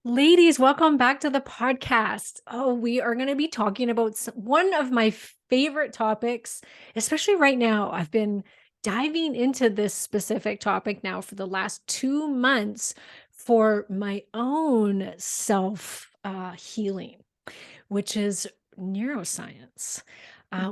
Ladies, welcome back to the podcast. Oh, we are going to be talking about one of my favorite topics, especially right now. I've been diving into this specific topic now for the last 2 months for my own self healing, which is neuroscience.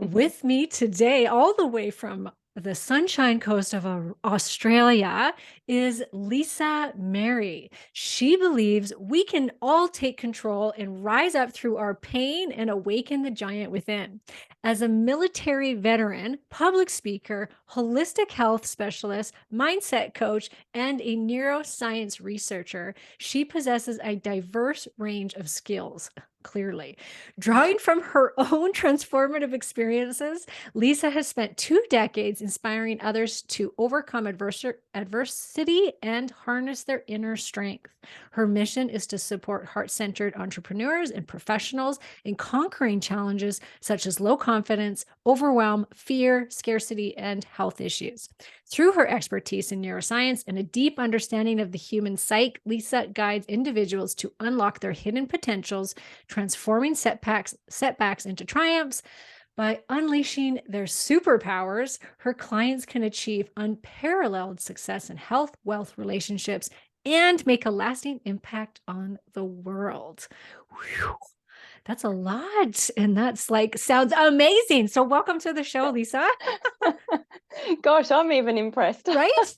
With me today, all the way from the Sunshine Coast of Australia, is Lisa Maree. She believes we can all take control and rise up through our pain and awaken the giant within. As a military veteran, public speaker, holistic health specialist, mindset coach, and a neuroscience researcher, she possesses a diverse range of skills. Clearly, drawing from her own transformative experiences, Lisa has spent 2 decades inspiring others to overcome adversity and harness their inner strength. Her mission is to support heart-centered entrepreneurs and professionals in conquering challenges such as low confidence, overwhelm, fear, scarcity, and health issues. Through her expertise in neuroscience and a deep understanding of the human psyche, Lisa guides individuals to unlock their hidden potentials, transforming setbacks into triumphs. By unleashing their superpowers, her clients can achieve unparalleled success in health, wealth, relationships, and make a lasting impact on the world. Whew. That's a lot. And that's sounds amazing. So welcome to the show, Lisa. Gosh, I'm even impressed. Right? It's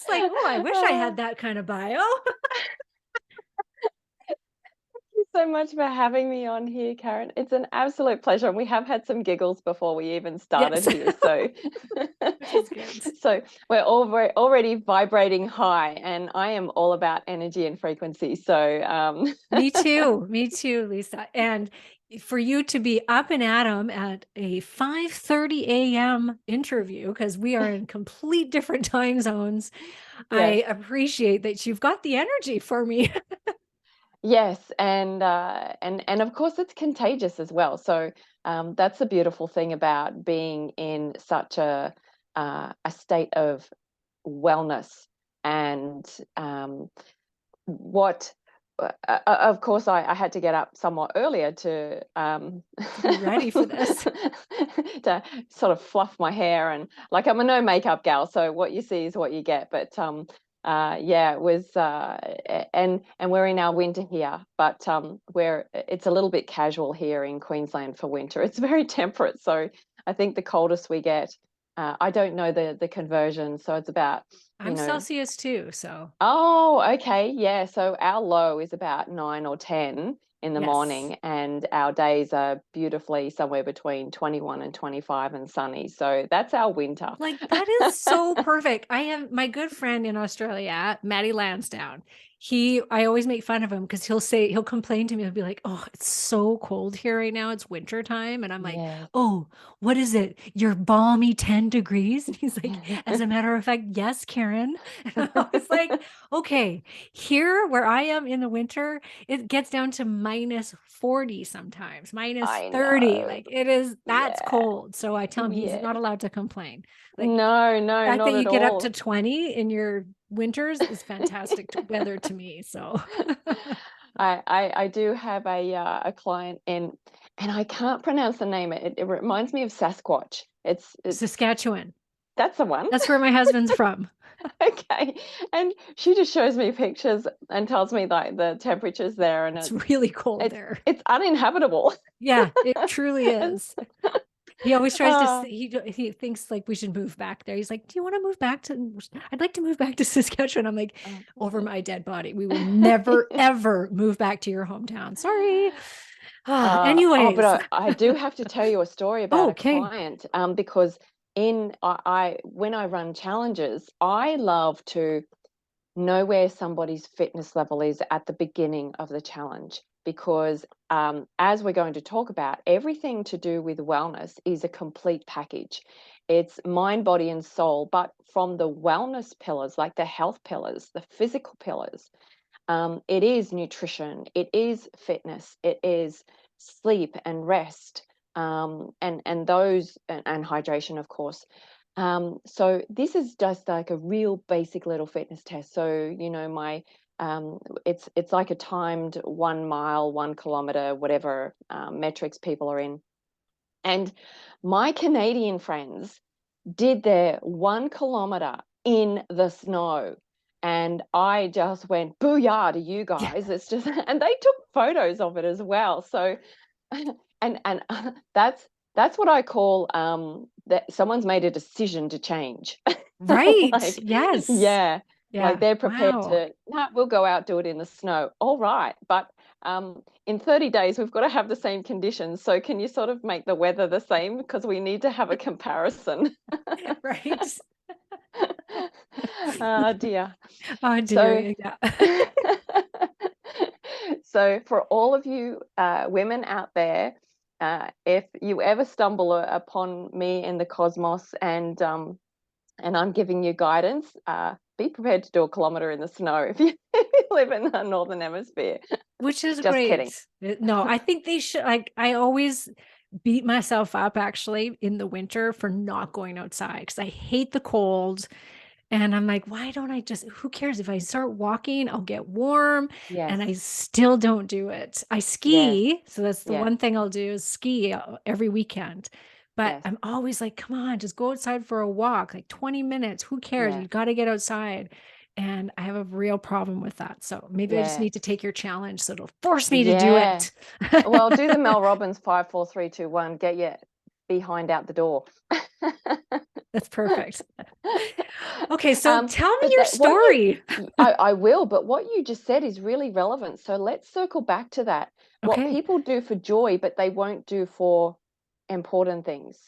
like, oh, I wish I had that kind of bio. So much for having me on here, Karen. It's an absolute pleasure. And we have had some giggles before we even started Yes. here. So, Which is good. so we're already vibrating high, and I am all about energy and frequency. So, Me too. Me too, Lisa. And for you to be up and at 'em at a 5:30 a.m. interview, because we are in complete different time zones, yes, I appreciate that you've got the energy for me. yes, and of course it's contagious as well. So, that's the beautiful thing about being in such a state of wellness and what of course I had to get up somewhat earlier to To be ready for this. to sort of fluff my hair, and like I'm a no makeup gal, so what you see is what you get. But yeah, it was and we're in our winter here, but it's a little bit casual here in Queensland for winter. It's very temperate, so I think the coldest we get, I don't know the conversion, so it's about, you I'm know, Celsius too, so oh, okay. Yeah. So our low is about 9 or 10 in the yes. morning, and our days are beautifully somewhere between 21 and 25 and sunny. So that's our winter. That is so perfect. I have my good friend in Australia, Matty Lansdowne. I always make fun of him because he'll complain to me. He'll be like, "Oh, it's so cold here right now. It's winter time." And I'm like, Yes. "Oh, what is it? Your balmy 10 degrees?" And he's like, "As a matter of fact, yes, Karen." And I was like, "Okay, here where I am in the winter, it gets down to -40 sometimes, minus I 30. know. Like that's Yeah. cold." So I tell him he's Yeah. not allowed to complain. Like No, the no, fact that not you at get up to all. 20 in your winters is fantastic weather to me. So I do have a client and I can't pronounce the name. It reminds me of Sasquatch. It's Saskatchewan, that's the one. that's where my husband's from. Okay. And she just shows me pictures and tells me like the temperatures there, and It's really cold it's there. it's uninhabitable. Yeah, it truly And is. He always tries to uh, he thinks like we should move back there. He's like, "Do you want to move back to I'd like to move back to Saskatchewan." I'm like, "Over my dead body. We will never ever move back to your hometown. Sorry." oh, but Anyways. I do have to tell you a story about Oh, a okay. client, because I when I run challenges, I love to know where somebody's fitness level is at the beginning of the challenge, because as we're going to talk about, everything to do with wellness is a complete package. It's mind, body, and soul, but from the wellness pillars, like the health pillars, the physical pillars, it is nutrition, it is fitness, it is sleep and rest, and those and hydration, of course. So this is just like a real basic little fitness test. So, my it's like a timed 1 mile, 1 kilometer, whatever metrics people are in. And my Canadian friends did their 1 kilometer in the snow. And I just went, booyah to you guys. It's just, and they took photos of it as well. So, and that's what I call that someone's made a decision to change. Right. Like, Yes. yeah, like Yeah. they're prepared Wow. to, nah, we'll go out, do it in the snow. All right. But in 30 days, we've got to have the same conditions. So can you sort of make the weather the same? Because we need to have a comparison. Right. Oh dear. Oh So, dear. Yeah. so for all of you women out there, if you ever stumble upon me in the cosmos and I'm giving you guidance, be prepared to do a kilometer in the snow if you, if you live in the northern hemisphere. Which is Just kidding. great. No, I think they should, like, I always beat myself up actually in the winter for not going outside because I hate the cold. And I'm like, why don't I just, who cares if I start walking, I'll get warm, and Yes, I still don't do it. I yes, ski, so that's the yes, one thing I'll do is ski every weekend. But yes, I'm always like, come on, just go outside for a walk, like 20 minutes. Who cares? yes, You got to get outside. And I have a real problem with that. So maybe I just yes, need to take your challenge so it'll force me to do yeah. it. Well, do the Mel Robbins 5 4 3 2 1. Get your behind out the door. That's perfect. Okay, so tell me but your that what you story. I will, but what you just said is really relevant. So let's circle back to that. What Okay. people do for joy, but they won't do for important things.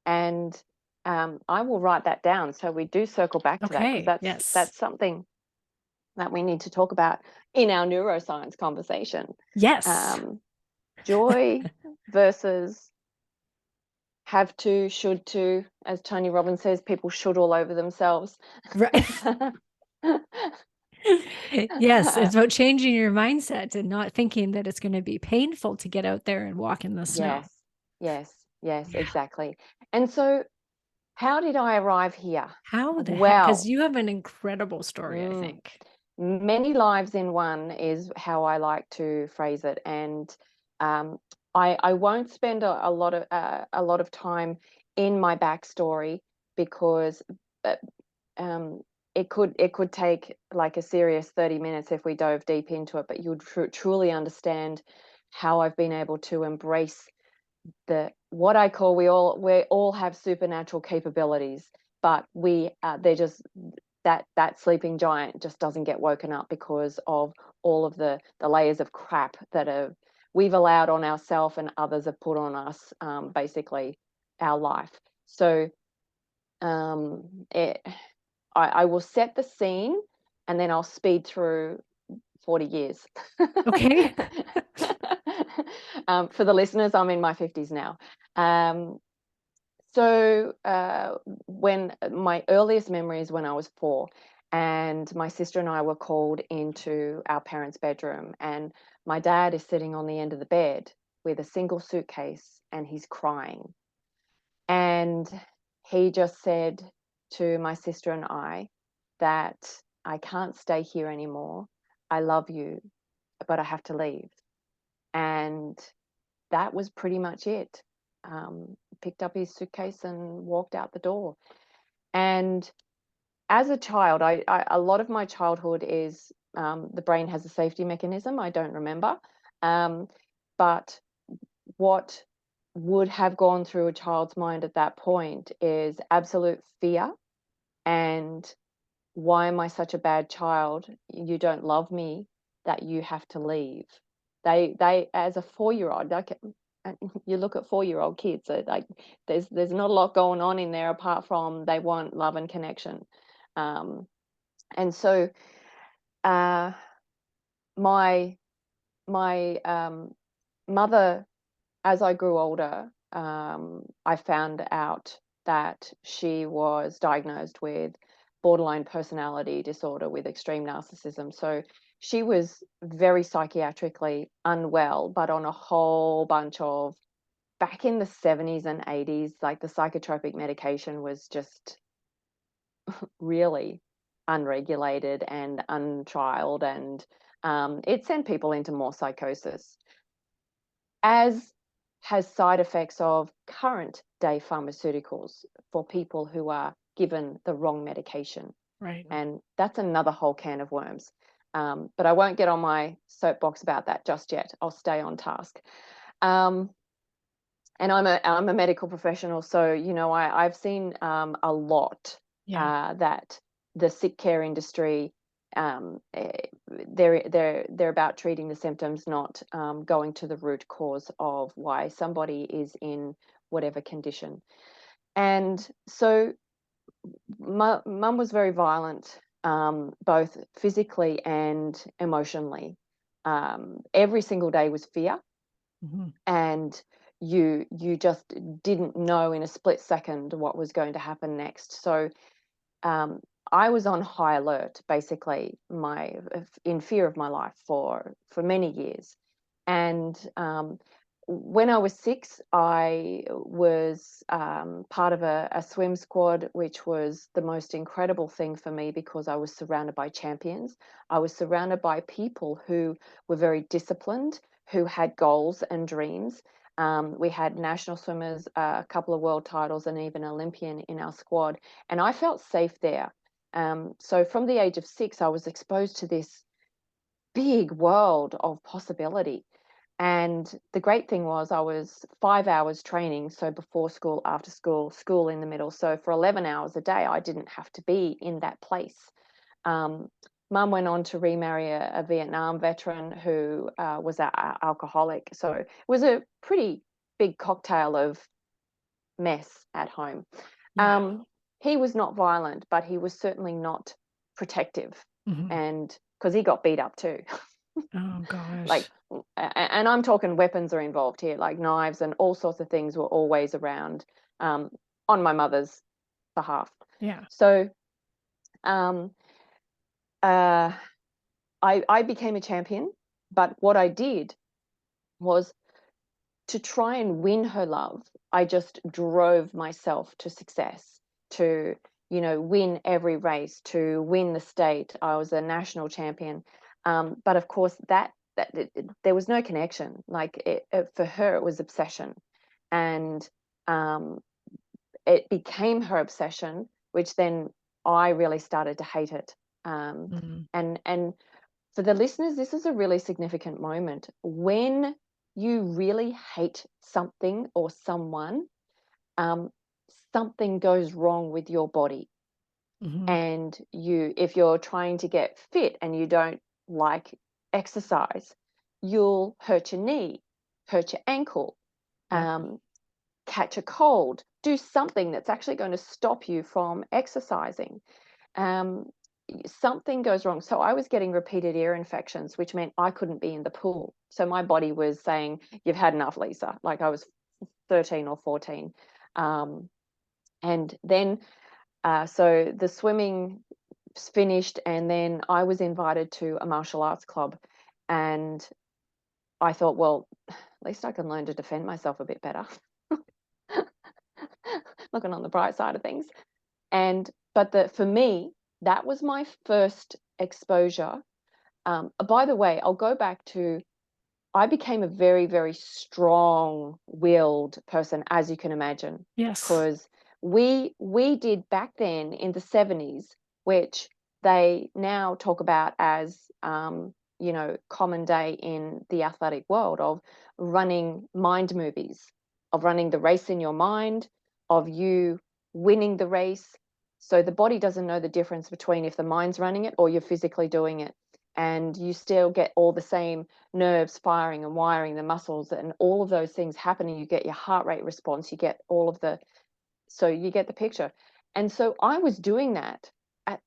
And I will write that down so we do circle back to that because Okay. Yes. that's something that we need to talk about in our neuroscience conversation. Yes. Um, joy versus have to, should to, as Tony Robbins says, people should all over themselves. Right. Yes, it's about changing your mindset and not thinking that it's gonna be painful to get out there and walk in the snow. Yes, yes, yes, Yeah. exactly. And so, how did I arrive here? How the heck? Because Well, you have an incredible story, I mm, think. many lives in one is how I like to phrase it, and um, I won't spend a lot of time in my backstory because uh, um, it could take like a serious 30 minutes if we dove deep into it, but you'd truly understand how I've been able to embrace the what I call we all have supernatural capabilities, but we they're just that sleeping giant just doesn't get woken up because of all of the layers of crap that have we've allowed on ourselves and others have put on us, basically our life. So um, it, I will set the scene and then I'll speed through 40 years. Okay. For the listeners, I'm in my 50s now. Um, so when my earliest memory is when I was 4, and my sister and I were called into our parents' bedroom, and my dad is sitting on the end of the bed with a single suitcase, and he's crying. And he just said to my sister and I that I can't stay here anymore. I love you, but I have to leave. And that was pretty much it. Picked up his suitcase and walked out the door. And as a child, a lot of my childhood is the brain has a safety mechanism. I don't remember. Um, but what would have gone through a child's mind at that point is absolute fear and why am I such a bad child? You don't love me, that you have to leave. They as a 4-year-old, like you look at 4-year-old kids, so like there's not a lot going on in there apart from they want love and connection. Um, and so uh, my my mother, as I grew older, I found out that she was diagnosed with borderline personality disorder with extreme narcissism. So she was very psychiatrically unwell, but on a whole bunch of back in the 70s and 80s, like the psychotropic medication was just really. unregulated and untrialed, and it sent people into more psychosis, as has side effects of current day pharmaceuticals for people who are given the wrong medication. Right. And that's another whole can of worms. But I won't get on my soapbox about that just yet. I'll stay on task. Um, and I'm a medical professional, so I've seen a lot Yeah. that the sick care industry, they're about treating the symptoms, not going to the root cause of why somebody is in whatever condition. And so my mum was very violent, both physically and emotionally. Every single day was fear, Hmm. and you just didn't know in a split second what was going to happen next. So um, I was on high alert, basically, in fear of my life for many years. And when I was 6, I was part of a swim squad, which was the most incredible thing for me because I was surrounded by champions. I was surrounded by people who were very disciplined, who had goals and dreams. We had national swimmers, a couple of world titles, and even Olympian in our squad, and I felt safe there. So from the age of 6, I was exposed to this big world of possibility. And the great thing was I was 5 hours training, so before school, after school, school in the middle. So for 11 hours a day, I didn't have to be in that place. Um, Mum went on to remarry a Vietnam veteran who was an alcoholic. So it was a pretty big cocktail of mess at home. Yeah. Um, he was not violent, but he was certainly not protective, Hmm. and because he got beat up too. Oh gosh. Like, and I'm talking weapons are involved here, like knives and all sorts of things were always around, um, on my mother's behalf. Yeah. So um, uh, I became a champion, but what I did was to try and win her love. I just drove myself to success, to win every race, to win the state. I was a national champion, but of course there was no connection. Like for her, it was obsession, and um, it became her obsession, which then I really started to hate it. Um, Mm-hmm. and for the listeners, this is a really significant moment. When you really hate something or someone, um, something goes wrong with your body. Mm-hmm. And if you're trying to get fit and you don't like exercise, you'll hurt your knee, hurt your ankle, Yep. um, catch a cold, do something that's actually going to stop you from exercising. Um, Something goes wrong. So I was getting repeated ear infections, which meant I couldn't be in the pool. So my body was saying, "You've had enough, Lisa." Like I was 13 or 14. Um, and then, so the swimming finished, and then I was invited to a martial arts club. And I thought, well, at least I can learn to defend myself a bit better. Looking on the bright side of things. But for me, that was my first exposure. By the way, I'll go back to, I became a very, very strong-willed person, as you can imagine, Yes. because we did back then in the 70s, which they now talk about as common day in the athletic world, of running mind movies, of running the race in your mind, of you winning the race. So the body doesn't know the difference between if the mind's running it or you're physically doing it. And you still get all the same nerves firing and wiring, the muscles and all of those things happening. You get your heart rate response, you get all of so you get the picture. And so I was doing that as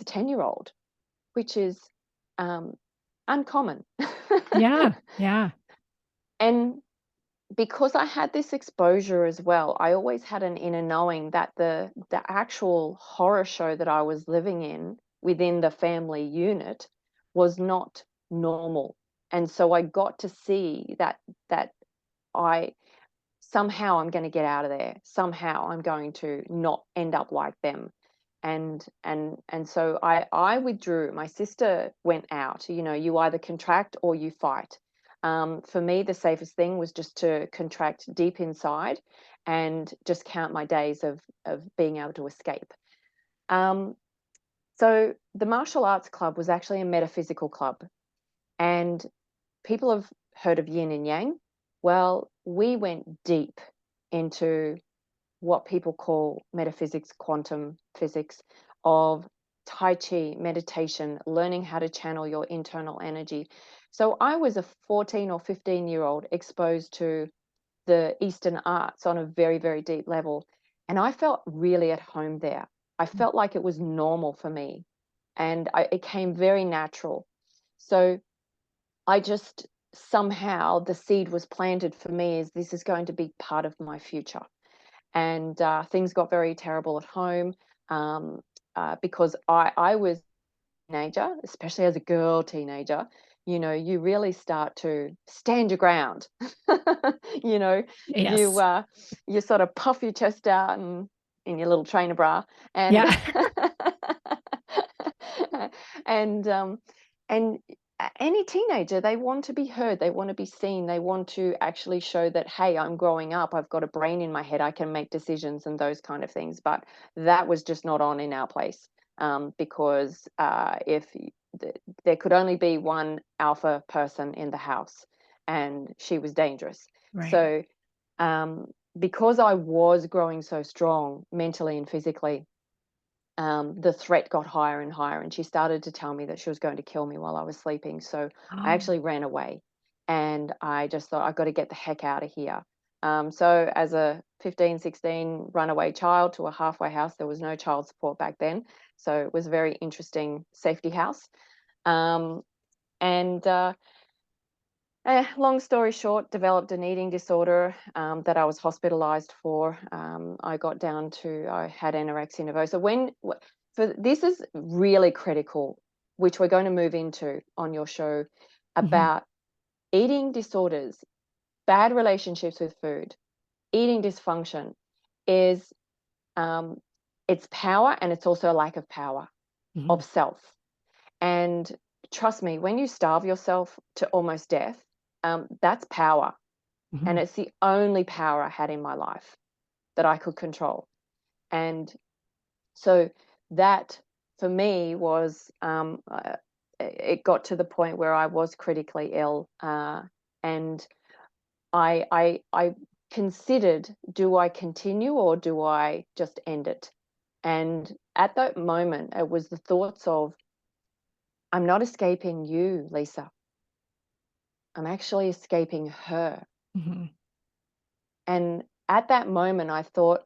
a 10-year-old, which is um, uncommon. Yeah. Yeah. And because I had this exposure as well, I always had an inner knowing that the actual horror show that I was living in within the family unit was not normal. And so I got to see that I somehow I'm going to get out of there. Somehow I'm going to not end up like them. And so I withdrew. My sister went out. You either contract or you fight. For me, the safest thing was just to contract deep inside and just count my days of being able to escape. So the martial arts club was actually a metaphysical club, and people have heard of yin and yang. Well, we went deep into what people call metaphysics, quantum physics, of Tai Chi, meditation, learning how to channel your internal energy. So I was a 14 or 15-year-old exposed to the Eastern arts on a very, very deep level. And I felt really at home there. I felt like it was normal for me. And it came very natural. So I just somehow the seed was planted for me as this is going to be part of my future. And things got very terrible at home, because I was a teenager, especially as a girl teenager. You really start to stand your ground. you know, you Yes. you sort of puff your chest out and in your little trainer bra, and Yeah. and any teenager, they want to be heard, they want to be seen, they want to actually show that, hey, I'm growing up, I've got a brain in my head, I can make decisions and those kind of things. But that was just not on in our place, because if there could only be one alpha person in the house, and she was dangerous. Right. So because I was growing so strong mentally and physically, the threat got higher and higher, and she started to tell me that she was going to kill me while I was sleeping. So I Oh, actually ran away, and I just thought, I've got to get the heck out of here. So as a 15, 16 runaway child to a halfway house, there was no child support back then. So it was a very interesting safety house. And long story short, developed an eating disorder that I was hospitalized for. I had anorexia nervosa. This is really critical, which we're going to move into on your show, mhm, about eating disorders, bad relationships with food, eating dysfunction is, it's power, and it's also a lack of power mhm, of self. And trust me, when you starve yourself to almost death, that's power. And mhm, it's the only power I had in my life that I could control. And so that for me was, it got to the point where I was critically ill, and I considered, do I continue or do I just end it? And at that moment, it was the thoughts of, I'm not escaping you, Lisa. I'm actually escaping her. mhm. And at that moment, I thought,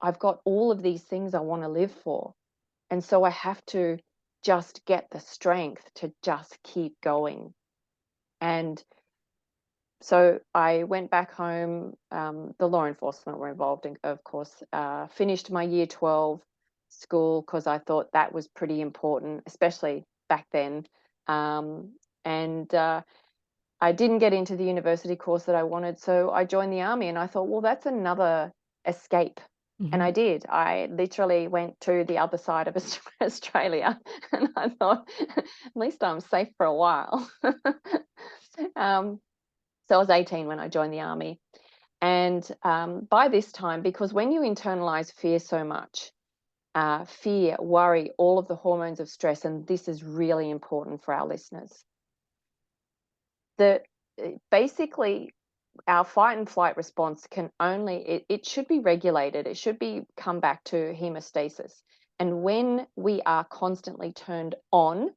I've got all of these things I want to live for. And so I have to just get the strength to just keep going. And so I went back home. The law enforcement were involved, of course. Finished my year 12 school because I thought that was pretty important, especially back then. And I didn't get into the university course that I wanted, so I joined the army, and I thought, well, that's another escape. And I Mhm. did. I literally went to the other side of Australia, and I thought, at least I'm safe for a while. um, so I was 18 when I joined the army. And by this time, because when you internalize fear so much, fear, worry, all of the hormones of stress, and this is really important for our listeners, that basically our fight and flight response it should be regulated. It should be come back to hemostasis. And when we are constantly turned on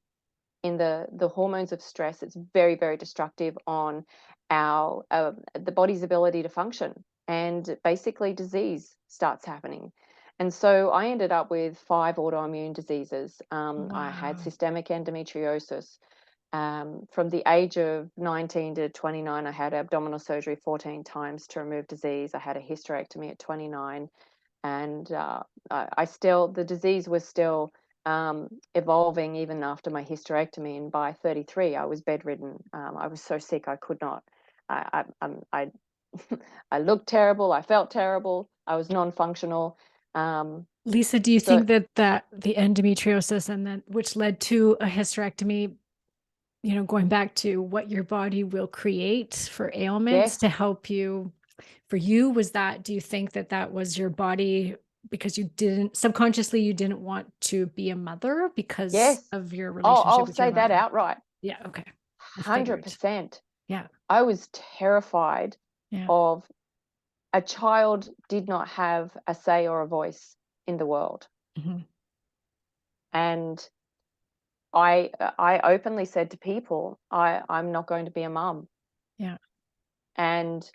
in the hormones of stress, it's very, very destructive on our the body's ability to function, and basically disease starts happening. And so I ended up with 5 autoimmune diseases. I had Wow. systemic endometriosis. From the age of 19 to 29, I had abdominal surgery 14 times to remove disease. I had a hysterectomy at 29, and the disease was still evolving even after my hysterectomy. And by 33, I was bedridden. I was so sick I could not. I looked terrible. I felt terrible. I was non-functional. Lisa, do you So think that the endometriosis and then which led to a hysterectomy, going back to what your body will create for ailments yes, to help you, for you, do you think that was your body because you didn't subconsciously you didn't want to be a mother because yes. of your I'll relationship with your say that mother? outright. Yeah, okay. I figured. 100%. Yeah. I was terrified Yeah. of a child did not have a say or a voice in the world. Mhm. And I openly said to people, I'm not going to be a mum. Yeah. And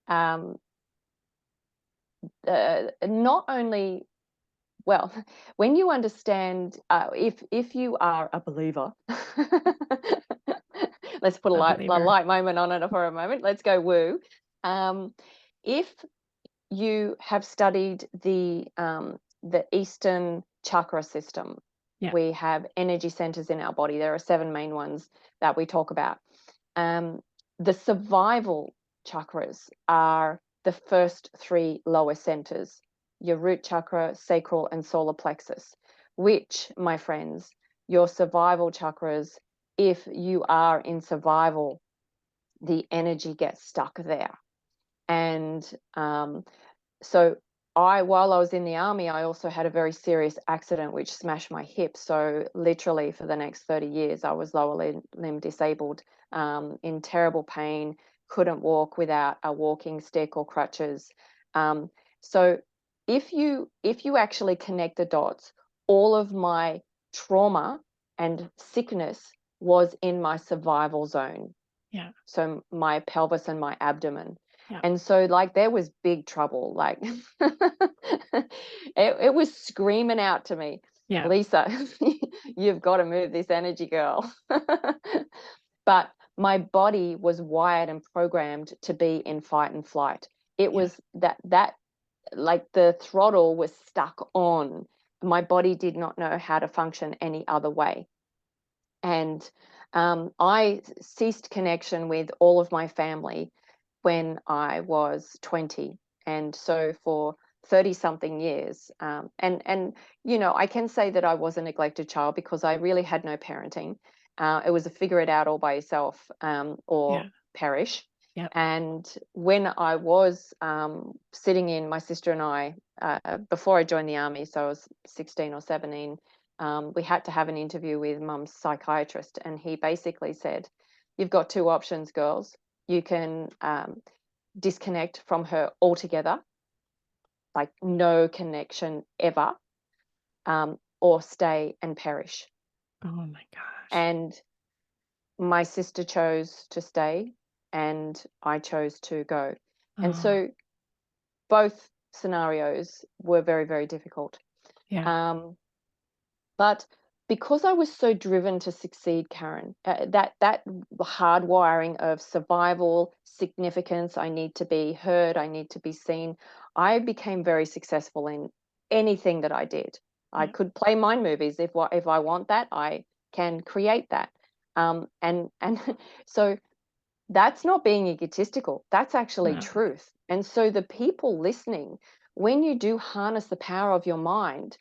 um, not only, well, when you understand, if you are a believer, let's put a A believer. light moment on it for a moment. Let's go woo. If you have studied the Eastern chakra system, Yeah. we have energy centers in our body. There are 7 main ones that we talk about. Um, the survival chakras are the first 3 lower centers, your root chakra, sacral, and solar plexus, which, my friends, your survival chakras, if you are in survival, the energy gets stuck there. And so while I was in the army, I also had a very serious accident which smashed my hip. So literally for the next 30 years, I was lower limb disabled, in terrible pain, couldn't walk without a walking stick or crutches. Um, so if you actually connect the dots, all of my trauma and sickness was in my survival zone. Yeah. So my pelvis and my abdomen. Yeah. And so like there was big trouble. Like it was screaming out to me, Yeah. Lisa, you've got to move this energy, girl. But my body was wired and programmed to be in fight and flight. It Yeah. was that like the throttle was stuck on. My body did not know how to function any other way. And I ceased connection with all of my family when I was 20. And so for 30 something years, and I can say that I was a neglected child because I really had no parenting. It was a figure it out all by yourself, or Yeah. perish. Yeah. And when I was sitting in, my sister and I, before I joined the army, so I was 16 or 17, we had to have an interview with mum's psychiatrist, and he basically said, "You've got 2 options, girls. You can disconnect from her altogether, like no connection ever, or stay and perish." Oh my gosh. And my sister chose to stay, and I chose to go. And Oh, so both scenarios were very, very difficult. yeah. Um, But because I was so driven to succeed, Karen, that hardwiring of survival, significance, I need to be heard, I need to be seen, I became very successful in anything that I did. I Yeah. could play mind movies if I want that, I can create that. And so that's not being egotistical. That's actually No. truth. And so the people listening, when you do harness the power of your mind,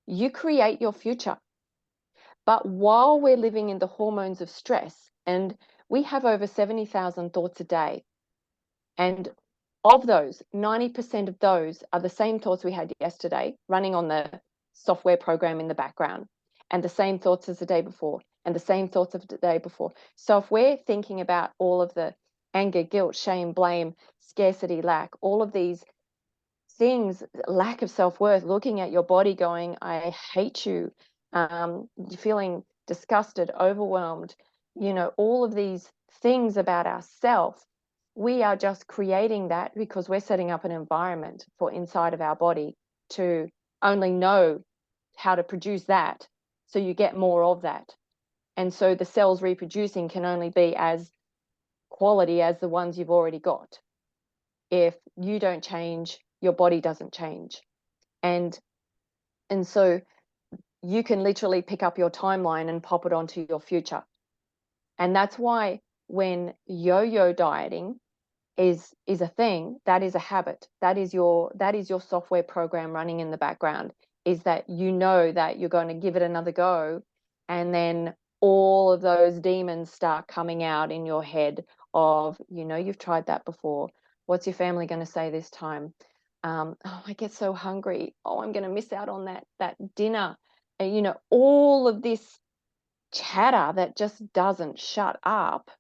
you create your future. But while we're living in the hormones of stress, and we have over 70,000 thoughts a day, and of those, 90% of those are the same thoughts we had yesterday running on the software program in the background, and the same thoughts as the day before, and the same thoughts of the day before. So if we're thinking about all of the anger, guilt, shame, blame, scarcity, lack, all of these things, lack of self-worth, looking at your body going, I hate you, feeling disgusted, overwhelmed, all of these things about ourselves, we are just creating that because we're setting up an environment for inside of our body to only know how to produce that. So you get more of that. And so the cells reproducing can only be as quality as the ones you've already got. If you don't change, your body doesn't change. And and so you can literally pick up your timeline and pop it onto your future. And that's why when yo-yo dieting is a thing. That is a habit. That is your software program running in the background, is that you know that you're going to give it another go, and then all of those demons start coming out in your head of, you've tried that before. What's your family going to say this time? Oh, I get so hungry. Oh, I'm going to miss out on that dinner. And, all of this chatter that just doesn't shut up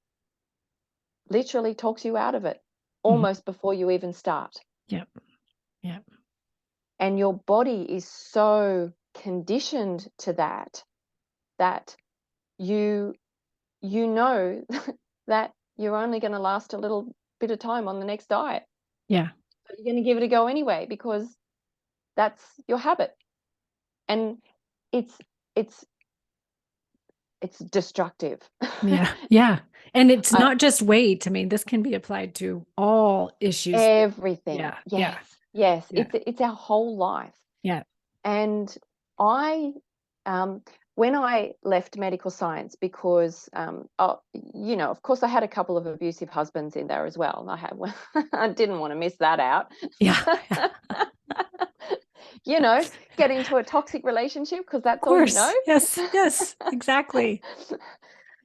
literally talks you out of it Mhm. almost before you even start. Yep. Yep. And your body is so conditioned to that you know that you're only going to last a little bit of time on the next diet. Yeah. But you're going to give it a go anyway because that's your habit. And it's it's it's destructive. Yeah. Yeah. And it's I, not just weight. I mean, this can be applied to all issues. everything. Yeah. Yeah. Yes. Yeah. It's our whole life. Yeah. And I, when I left medical science, because, of course, I had a couple of abusive husbands in there as well. I didn't want to miss that out. Yeah. Get into a toxic relationship because Of that's all you know. course. Yes. Yes. Exactly.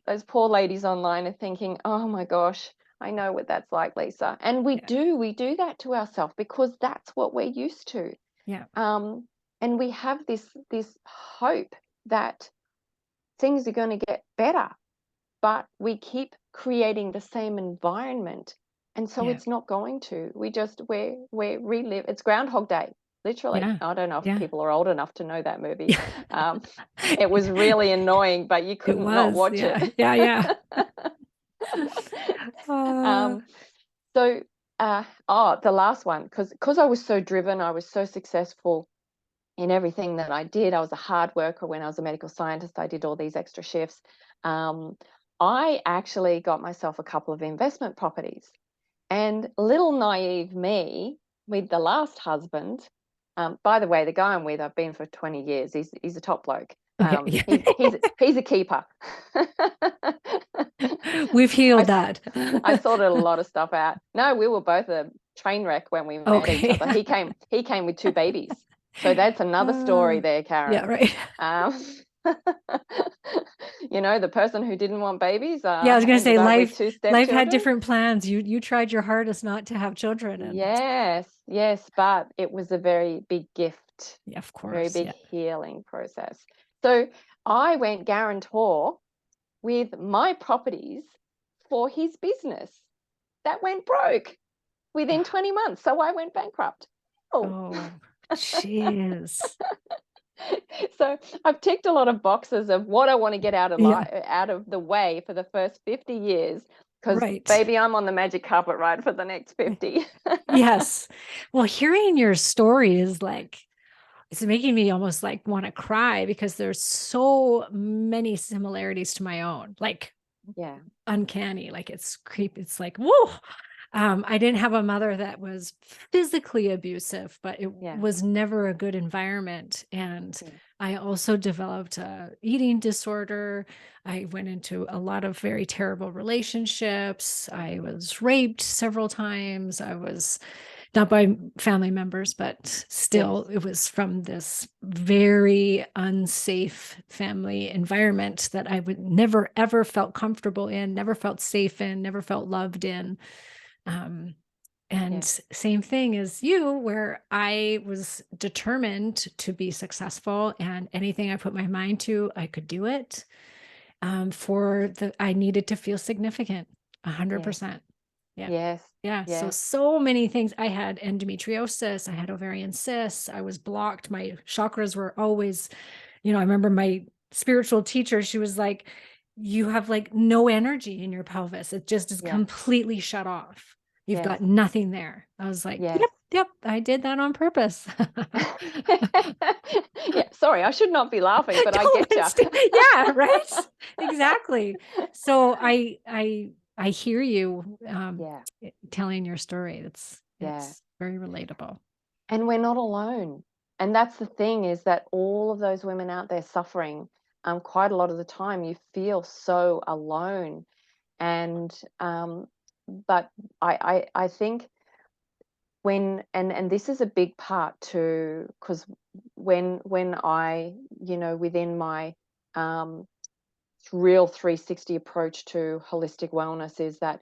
Those poor ladies online are thinking, oh my gosh, I know what that's like, Lisa. And we Yeah. do that to ourselves because that's what we're used to. Yeah. And we have this hope that things are going to get better, but we keep creating the same environment, and so Yeah. it's not going to. We relive. It's Groundhog Day, literally. Yeah. I don't know if Yeah. people are old enough to know that movie. Yeah. It was really annoying, but you It couldn't not was. watch it. Yeah. Yeah. Yeah. Uh, um, so, the last one, because I was so driven, I was so successful in everything that I did. I was a hard worker when I was a medical scientist. I did all these extra shifts. I actually got myself a couple of investment properties. And little naive me, with the last husband, by the way, the guy I'm with, I've been for 20 years. He's a top bloke. okay. Yeah. He's a keeper. We've healed I, that. I sorted a lot of stuff out. No, we were both a train wreck when we met each Okay. other. He came with 2 babies. So that's another Uh, story there, yeah, Karen. right. Um, the person who didn't want babies Yeah, I was gonna say ended up with life 2 life had stepchildren. different plans. You tried your hardest not to have children, and Yes, but it was a very big gift, yeah, of very course. big Yeah. healing process. So I went guarantor with my properties for his business that went broke within 20 months. So I went bankrupt. Oh. Oh, jeez. So I've ticked a lot of boxes of what I want to get out of Yeah, out of the way for the first 50 years, because right. baby, I'm on the magic carpet ride for the next 50. Yes. Well, hearing your story is like it's making me almost like want to cry because there's so many similarities to my own. Like Yeah, uncanny, like it's creepy. It's like, whoa. I didn't have a mother that was physically abusive, but it yeah, was never a good environment. And yeah, I also developed a eating disorder. I went into a lot of very terrible relationships. I was raped several times. I was not by family members, but yes, still, it was from this very unsafe family environment that I would never, ever felt comfortable in, never felt safe in, never felt loved in. Um, and yeah, same thing as you, where I was determined to be successful, and anything I put my mind to, I could do it. I needed to feel significant, yes, 100%. Yeah. yes, Yeah. So, yes, so many things. I had endometriosis. I had ovarian cysts. I was blocked. My chakras were always, I remember my spiritual teacher, she was like, you have like no energy in your pelvis. It just is yeah, completely shut off. You've yes, got nothing there. I was like, yes. yep, yep, I did that on purpose. Yeah, sorry, I should not be laughing, but I Don't get you. yeah, right. Exactly. So I hear you Yeah, telling your story. It's yeah. it's very relatable. And we're not alone. And that's the thing, is that all of those women out there suffering, quite a lot of the time, you feel so alone. And but I think when, and this is a big part too, because when I, within my real 360 approach to holistic wellness, is that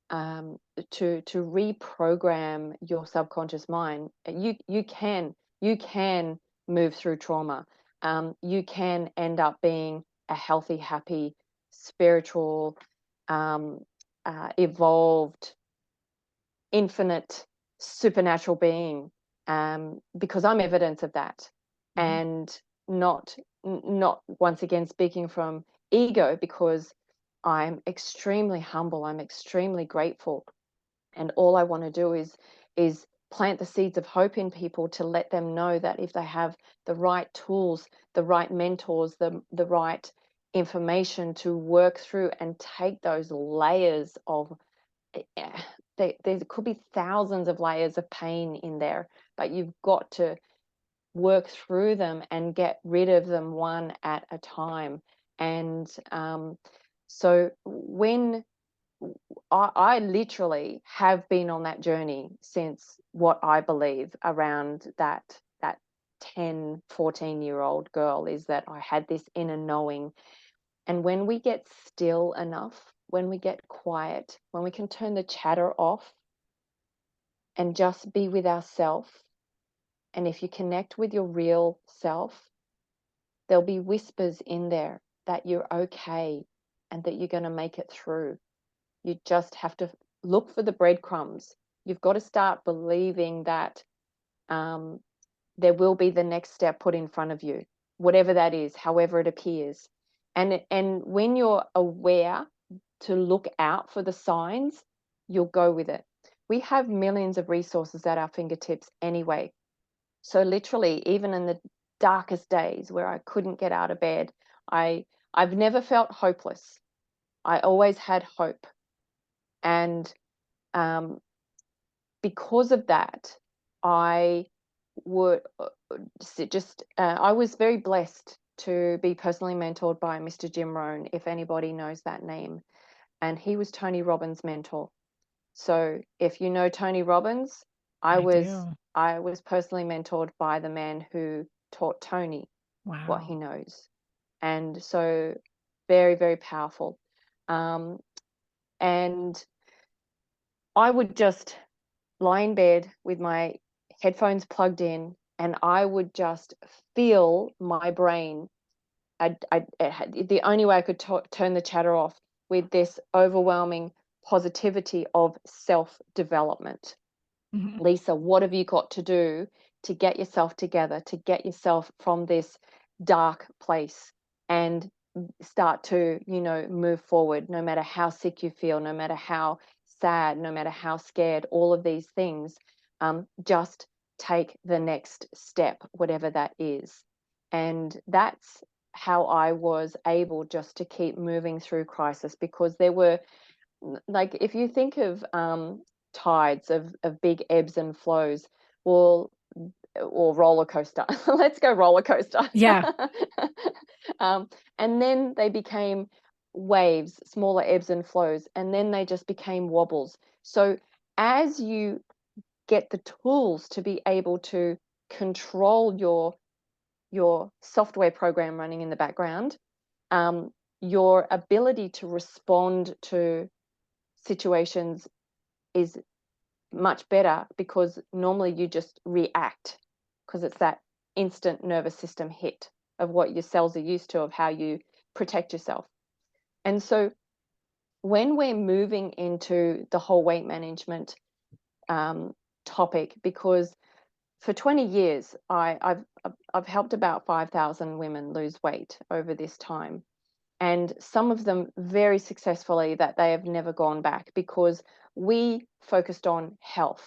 to reprogram your subconscious mind. You can move through trauma. You can end up being a healthy, happy, spiritual, um, evolved, infinite, supernatural being, because I'm evidence of that. Mhm. And not once again speaking from ego, because I'm extremely humble, I'm extremely grateful, and all I want to do is plant the seeds of hope in people, to let them know that if they have the right tools, the right mentors, the right information to work through and take those layers of, there could be thousands of layers of pain in there, but you've got to work through them and get rid of them one at a time. And so when I literally have been on that journey since, what I believe, around that 10, 14-year-old girl, is that I had this inner knowing. And when we get still enough, when we get quiet, when we can turn the chatter off and just be with ourselves, and if you connect with your real self, there'll be whispers in there that you're okay and that you're going to make it through. You just have to look for the breadcrumbs. You've got to start believing that there will be the next step put in front of you, whatever that is, however it appears. And when you're aware to look out for the signs, you'll go with it. We have millions of resources at our fingertips anyway. So literally, even in the darkest days where I couldn't get out of bed, I've never felt hopeless. I always had hope. And um, because of that, I would I was very blessed to be personally mentored by Mr. Jim Rohn, if anybody knows that name. And he was Tony Robbins' mentor. So if you know Tony Robbins, I I was do. I was personally mentored by the man who taught Tony what he Wow. knows. And so very, very powerful. Um, and I would just lie in bed with my headphones plugged in, and I would just feel my brain. The only way I could turn the chatter off, with this overwhelming positivity of self-development. Mhm. Lisa, what have you got to do to get yourself together, to get yourself from this dark place and start to, move forward, no matter how sick you feel, no matter how sad, no matter how scared, all of these things, just take the next step, whatever that is. And that's how I was able just to keep moving through crisis, because there were, like, if you think of tides of big ebbs and flows, well, or roller coaster. Let's go roller coaster. Yeah. um, and then they became waves, smaller ebbs and flows, and then they just became wobbles. So as you get the tools to be able to control your software program running in the background, your ability to respond to situations is much better, because normally you just react, because it's that instant nervous system hit of what your cells are used to, of how you protect yourself. And so when we're moving into the whole weight management topic, because for 20 years I've helped about 5,000 women lose weight over this time, and some of them very successfully, that they have never gone back, because we focused on health.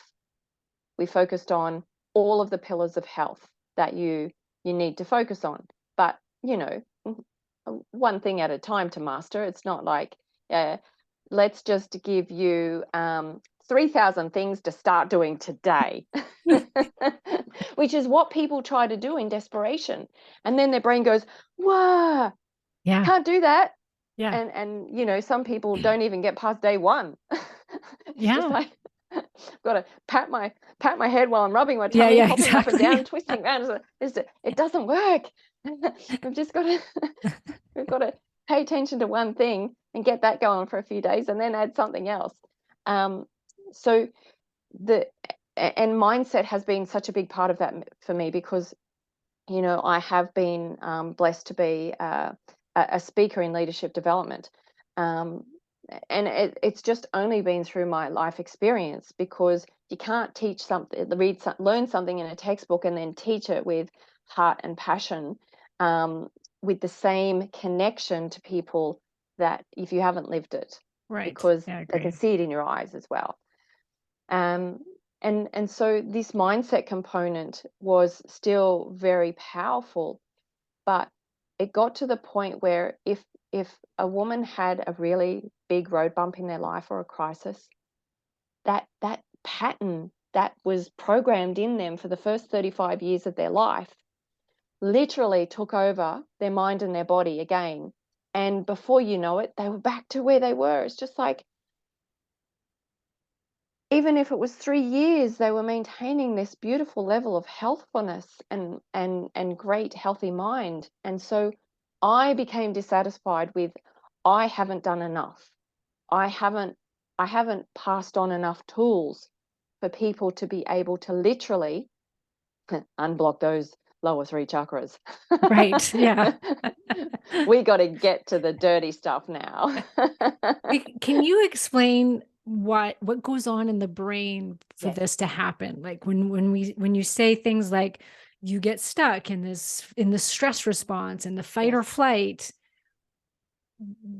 We focused on all of the pillars of health that you need to focus on. But, one thing at a time to master. It's not like, let's just give you 3,000 things to start doing today, which is what people try to do in desperation. And then their brain goes, whoa, Yeah. can't do that. Yeah. And some people don't even get past day one. It's just Yeah. like got to pat my head while I'm rubbing my Yeah, tummy, yeah, hopping up and down, exactly. and twisting around. It doesn't work. We've just got to we've got to pay attention to one thing and get that going for a few days, and then add something else. So the and mindset has been such a big part of that for me, because I have been blessed to be a speaker in leadership development. Um, and it's just only been through my life experience, because you can't teach something, learn something in a textbook and then teach it with heart and passion, with the same connection to people, that if you haven't lived it, Right. because Yeah, I they can agree. see it in your eyes as well. Um, and so this mindset component was still very powerful, but it got to the point where if a woman had a really big road bump in their life, or a crisis, that pattern that was programmed in them for the first 35 years of their life literally took over their mind and their body again. And before you know it, they were back to where they were. It's just like, even if it was 3 years, they were maintaining this beautiful level of healthfulness and great healthy mind. And so I became dissatisfied with, I haven't done enough. I haven't passed on enough tools for people to be able to literally unblock those lower three chakras. Right. Yeah. We got to get to the dirty stuff now. Can you explain what goes on in the brain for Yes, this to happen? Like when you say things like you get stuck in the stress response and the fight yes, or flight,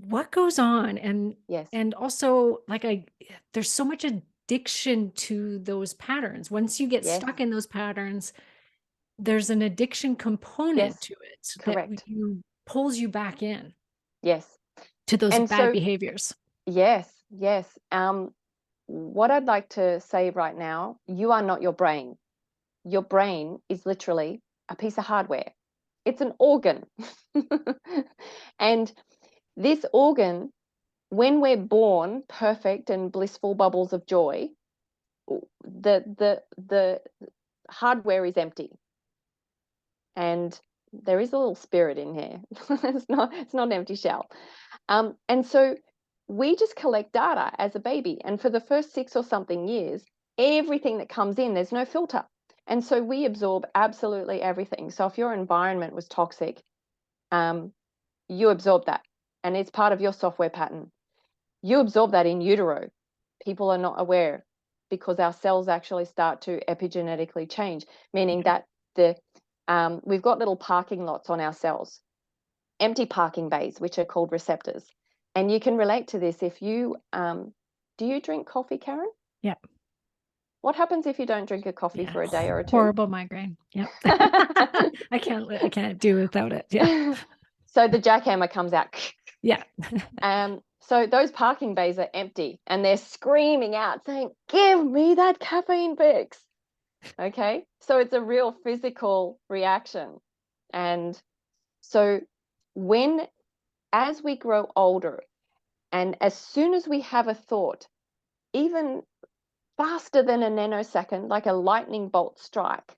what goes on? yes, And also, like, there's so much addiction to those patterns. Once you get yes, stuck in those patterns, there's an addiction component yes, to it that correct. you pulls you back in Yes. to those And bad so, behaviors. yes, yes. What I'd like to say right now, you are not your brain. Your brain is literally a piece of hardware. It's an organ. And this organ, when we're born perfect and blissful bubbles of joy, the hardware is empty. And there is a little spirit in here. It's not an empty shell. And so we just collect data as a baby. And for the first 6 or something years, everything that comes in, there's no filter. And so we absorb absolutely everything. So if your environment was toxic, you absorb that. And it's part of your software pattern. You absorb that in utero. People are not aware, because our cells actually start to epigenetically change, meaning Yeah. that we've got little parking lots on our cells, empty parking bays, which are called receptors. And you can relate to this if you do you drink coffee, Karen? Yeah. What happens if you don't drink a coffee Yeah, for a day or two? horrible migraine. Yep. I can't do without it. Yeah. So the jackhammer comes out. Yeah. So those parking bays are empty, and they're screaming out saying, "Give me that caffeine fix." Okay? So it's a real physical reaction. And so when as we grow older, and as soon as we have a thought, even faster than a nanosecond, like a lightning bolt strike,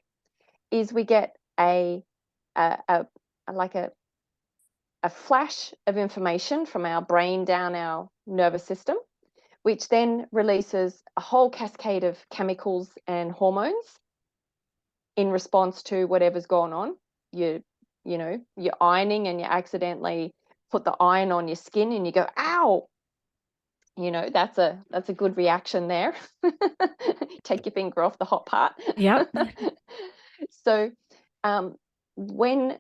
is we get a, a, like a flash of information from our brain down our nervous system, which then releases a whole cascade of chemicals and hormones in response to whatever's gone on. You're ironing and you accidentally put the iron on your skin and you go, ow. That's a good reaction there. Take your finger off the hot part. Yep. So um, when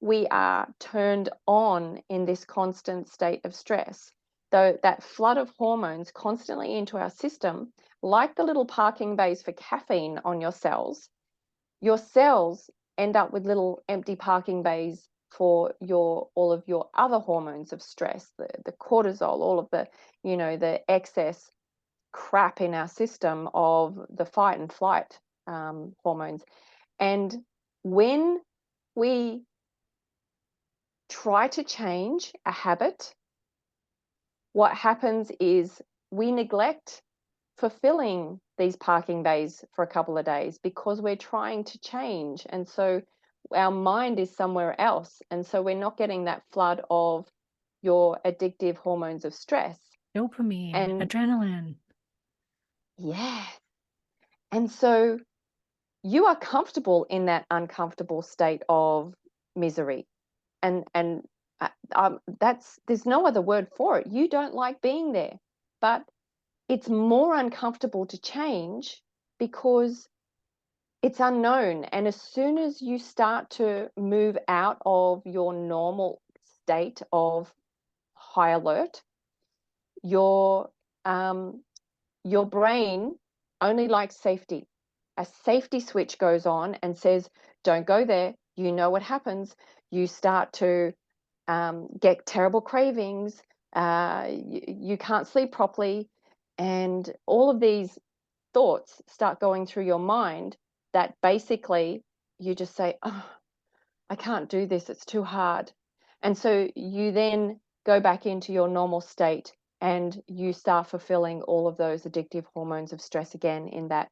we are turned on in this constant state of stress, though that flood of hormones constantly into our system, like the little parking bays for caffeine on your cells end up with little empty parking bays for all of your other hormones of stress, the cortisol, all of the excess crap in our system of the fight and flight hormones. And when we try to change a habit, what happens is we neglect fulfilling these parking bays for a couple of days because we're trying to change. And so our mind is somewhere else. And so we're not getting that flood of your addictive hormones of stress. Dopamine, And adrenaline. yeah. And so you are comfortable in that uncomfortable state of misery. And there's no other word for it. You don't like being there, but it's more uncomfortable to change because it's unknown. And as soon as you start to move out of your normal state of high alert, your brain only likes safety. A safety switch goes on and says, don't go there. You know what happens. You start to get terrible cravings. You can't sleep properly. And all of these thoughts start going through your mind that basically you just say, oh, I can't do this. It's too hard. And so you then go back into your normal state and you start fulfilling all of those addictive hormones of stress again in that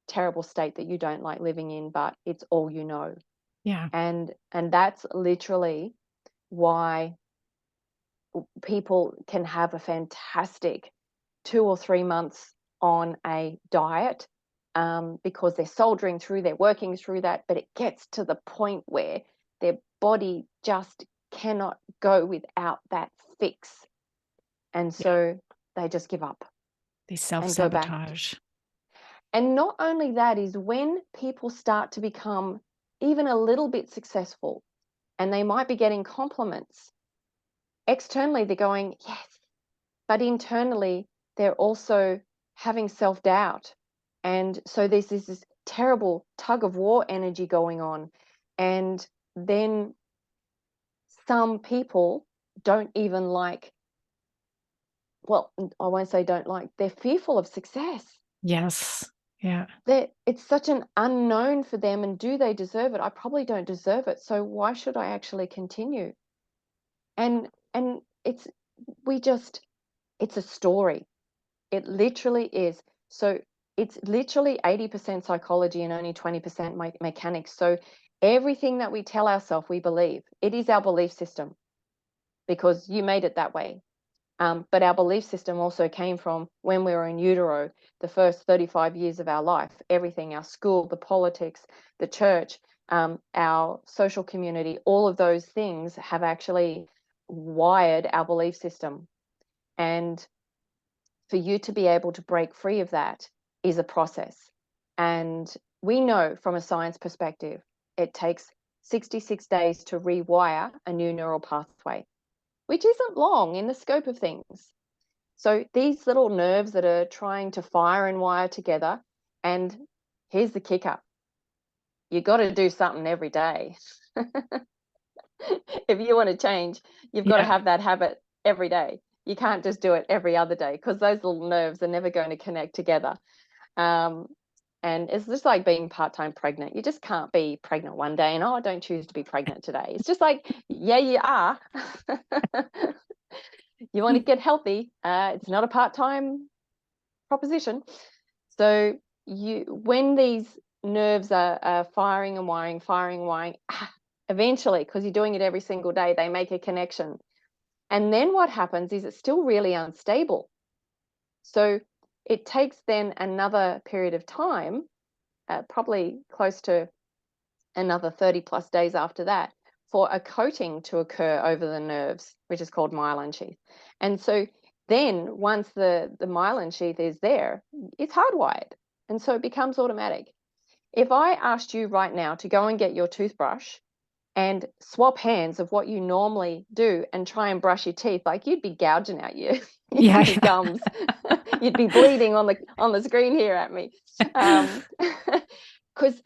terrible state that you don't like living in, but it's all you know. Yeah. And that's literally why people can have a fantastic 2 or 3 months on a diet, because they're soldiering through, they're working through that, but it gets to the point where their body just cannot go without that fix. And Yeah. so they just give up They and go back. self-sabotage. And not only that, is when people start to become even a little bit successful and they might be getting compliments, externally they're going, yes, but internally they're also having self-doubt. And so there's this terrible tug of war energy going on. And then some people don't even like, well, I won't say don't like, they're fearful of success. Yes. Yeah. It's such an unknown for them. And do they deserve it? I probably don't deserve it. So why should I actually continue? And it's it's a story. It literally is. So it's literally 80% psychology and only 20% mechanics. So everything that we tell ourselves, we believe. It is our belief system because you made it that way. But our belief system also came from when we were in utero, the first 35 years of our life, everything, our school, the politics, the church, our social community, all of those things have actually wired our belief system. And for you to be able to break free of that is a process. And we know from a science perspective, it takes 66 days to rewire a new neural pathway, which isn't long in the scope of things. So these little nerves that are trying to fire and wire together, and here's the kicker, you got to do something every day. If you want to change, you've got to Yeah. have that habit every day. You can't just do it every other day because those little nerves are never going to connect together. And it's just like being part-time pregnant. You just can't be pregnant one day and, oh, I don't choose to be pregnant today. It's just like, yeah, you are. You want to get healthy. It's not a part-time proposition. So when these nerves are firing and wiring, eventually, because you're doing it every single day, they make a connection. And then what happens is it's still really unstable. So it takes then another period of time, probably close to another 30 plus days after that, for a coating to occur over the nerves, which is called myelin sheath. And so then once the myelin sheath is there, it's hardwired. And so it becomes automatic. If I asked you right now to go and get your toothbrush and swap hands of what you normally do and try and brush your teeth, like you'd be gouging out your, Yeah. your gums. You'd be bleeding on the screen here at me. Because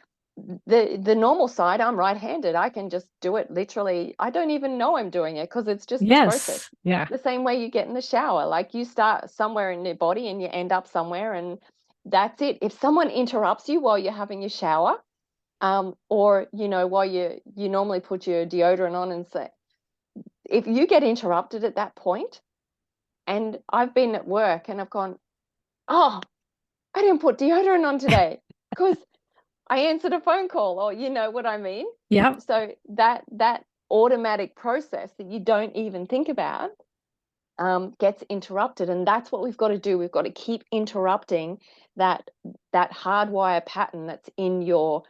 the normal side, I'm right-handed. I can just do it literally. I don't even know I'm doing it because it's just the process. Yes. Yeah. The same way you get in the shower. Like you start somewhere in your body and you end up somewhere, and that's it. If someone interrupts you while you're having your shower, or while you normally put your deodorant on, and say, if you get interrupted at that point, and I've been at work and I've gone, oh, I didn't put deodorant on today because I answered a phone call, or you know what I mean? Yep. So that automatic process that you don't even think about gets interrupted, and that's what we've got to do. We've got to keep interrupting that hardwire pattern that's in your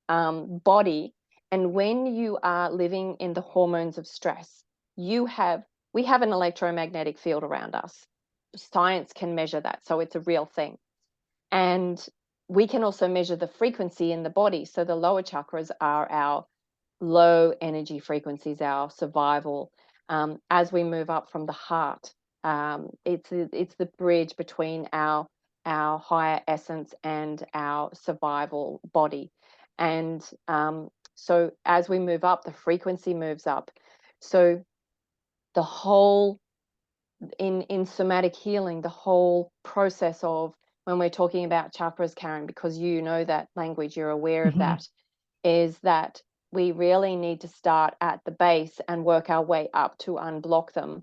body. And when you are living in the hormones of stress, we have an electromagnetic field around us. Science can measure that, so it's a real thing. And we can also measure the frequency in the body. So the lower chakras are our low energy frequencies, our survival. As we move up from the heart, it's the bridge between our higher essence and our survival body. And so as we move up, the frequency moves up. So the whole in somatic healing, the whole process of when we're talking about chakras, Karen, because you know that language, you're aware of Mhm. that, is that we really need to start at the base and work our way up to unblock them,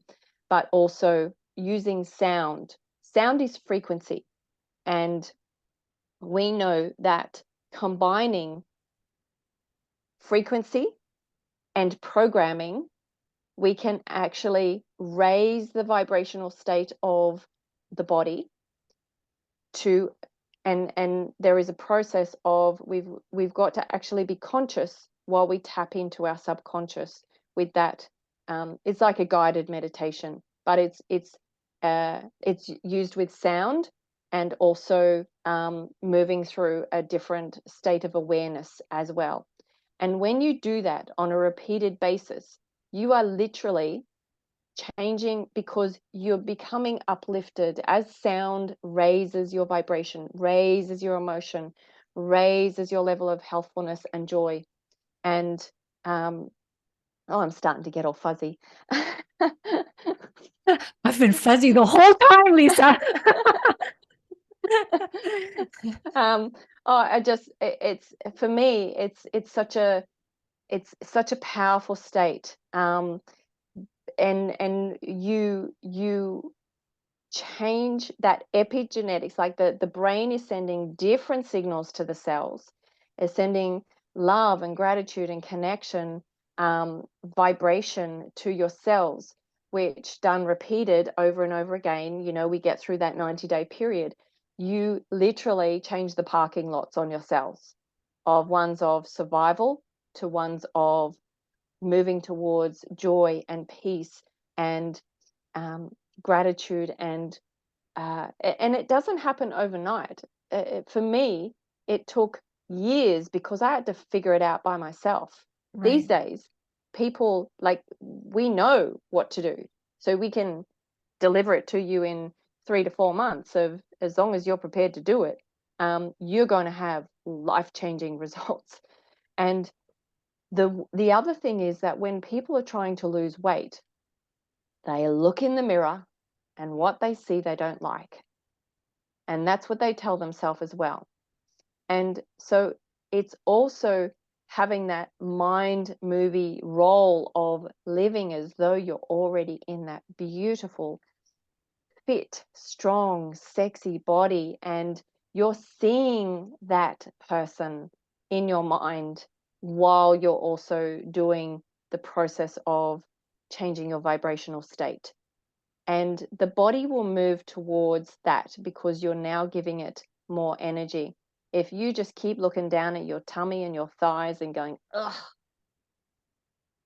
but also using sound. Sound is frequency. And we know that combining frequency and programming, we can actually raise the vibrational state of the body to and there is a process of we've got to actually be conscious while we tap into our subconscious with that. It's like a guided meditation, but it's used with sound and also moving through a different state of awareness as well. And when you do that on a repeated basis, you are literally changing because you're becoming uplifted as sound raises your vibration, raises your emotion, raises your level of healthfulness and joy. And oh, I'm starting to get all fuzzy. I've been fuzzy the whole time, Lisa. Oh, it's for me, it's such a powerful state. And you change that epigenetics, like the brain is sending different signals to the cells. It's sending love and gratitude and connection, vibration to your cells, which done repeated over and over again, we get through that 90-day period. You literally change the parking lots on your cells, of ones of survival to ones of moving towards joy and peace and um, gratitude. And it doesn't happen overnight. For me, it took years because I had to figure it out by myself. These Right. days, people, like, we know what to do, so we can deliver it to you in 3 to 4 months. Of as long as you're prepared to do it, you're going to have life-changing results. And the other thing is that when people are trying to lose weight, they look in the mirror and what they see they don't like. And that's what they tell themselves as well. And so it's also having that mind movie role of living as though you're already in that beautiful, fit, strong, sexy body. And you're seeing that person in your mind while you're also doing the process of changing your vibrational state. And the body will move towards that because you're now giving it more energy. If you just keep looking down at your tummy and your thighs and going, ugh,